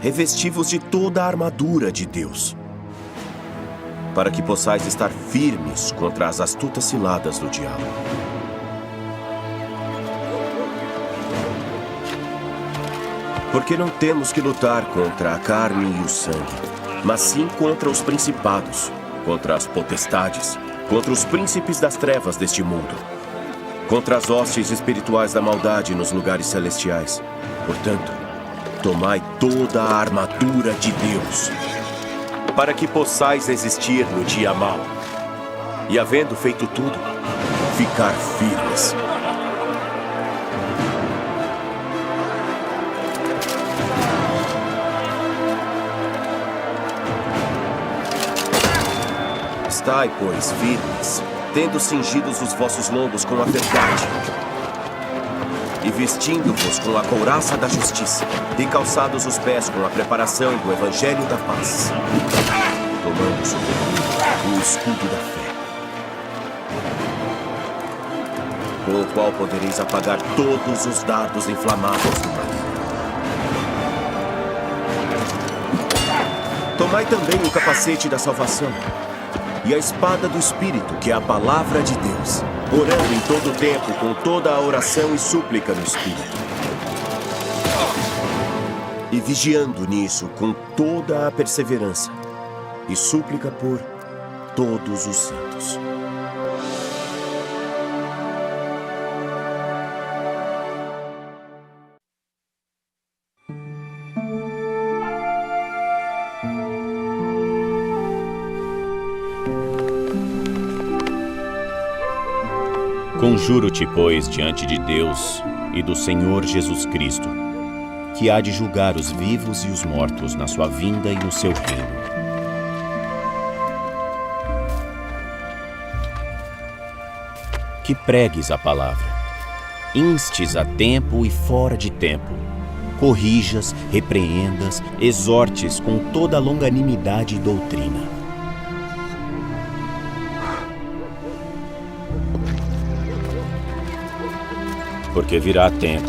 Revesti-vos de toda a armadura de Deus, para que possais estar firmes contra as astutas ciladas do diabo. Porque não temos que lutar contra a carne e o sangue, mas sim contra os principados, contra as potestades, contra os príncipes das trevas deste mundo, contra as hostes espirituais da maldade nos lugares celestiais. Portanto, tomai toda a armadura de Deus, para que possais resistir no dia mau, e havendo feito tudo, ficar firmes. Estai, pois, firmes, tendo cingidos os vossos lombos com a verdade, e vestindo-vos com a couraça da justiça, e calçados os pés com a preparação do evangelho da paz, tomando sobretudo o escudo da fé, com o qual podereis apagar todos os dardos inflamados do maligno. Tomai também o capacete da salvação e a espada do Espírito, que é a palavra de Deus, orando em todo o tempo com toda a oração e súplica no Espírito, e vigiando nisso com toda a perseverança e súplica por todos os santos. Conjuro-te, pois, diante de Deus e do Senhor Jesus Cristo, que há de julgar os vivos e os mortos na sua vinda e no seu reino. Que pregues a palavra, instes a tempo e fora de tempo, corrijas, repreendas, exortes com toda a longanimidade e doutrina. Porque virá tempo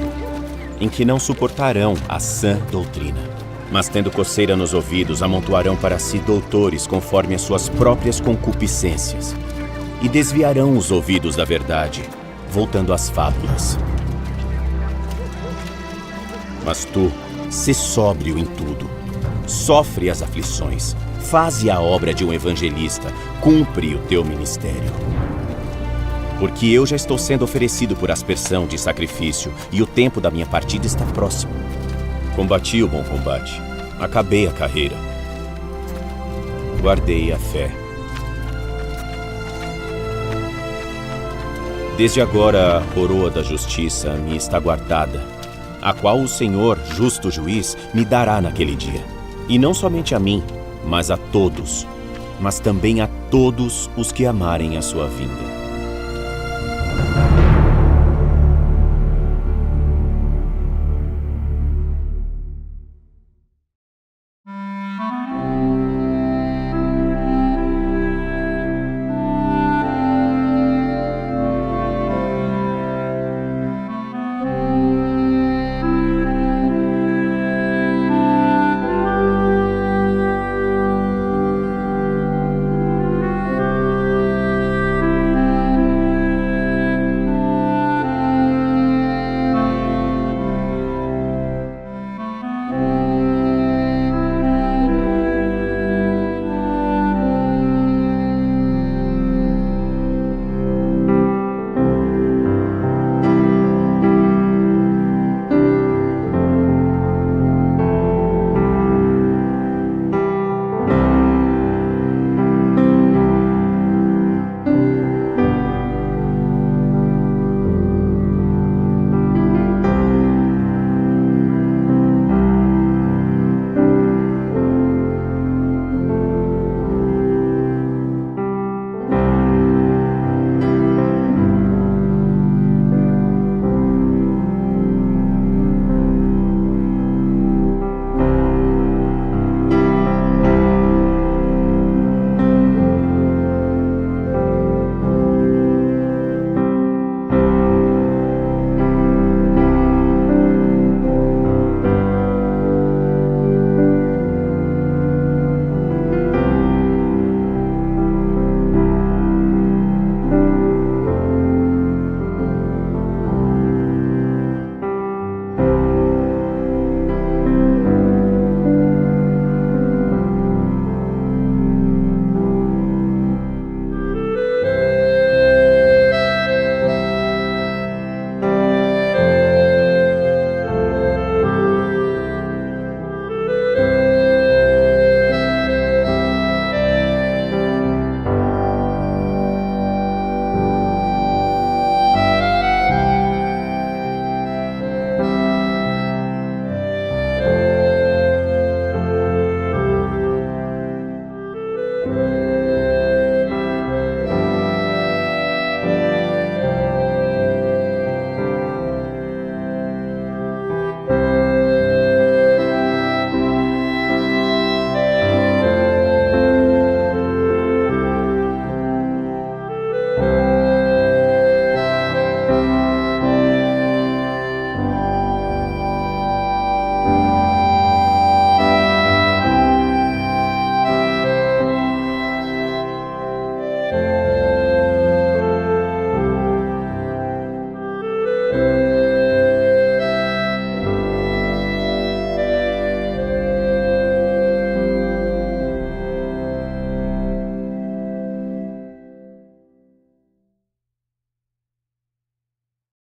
em que não suportarão a sã doutrina, mas tendo coceira nos ouvidos, amontoarão para si doutores conforme as suas próprias concupiscências, e desviarão os ouvidos da verdade, voltando às fábulas. Mas tu, sê sóbrio em tudo, sofre as aflições, faze a obra de um evangelista, cumpre o teu ministério. Porque eu já estou sendo oferecido por aspersão de sacrifício, e o tempo da minha partida está próximo. Combati o bom combate, acabei a carreira, guardei a fé. Desde agora a coroa da justiça me está guardada, a qual o Senhor, justo juiz, me dará naquele dia. E não somente a mim, mas a todos, mas também a todos os que amarem a sua vinda.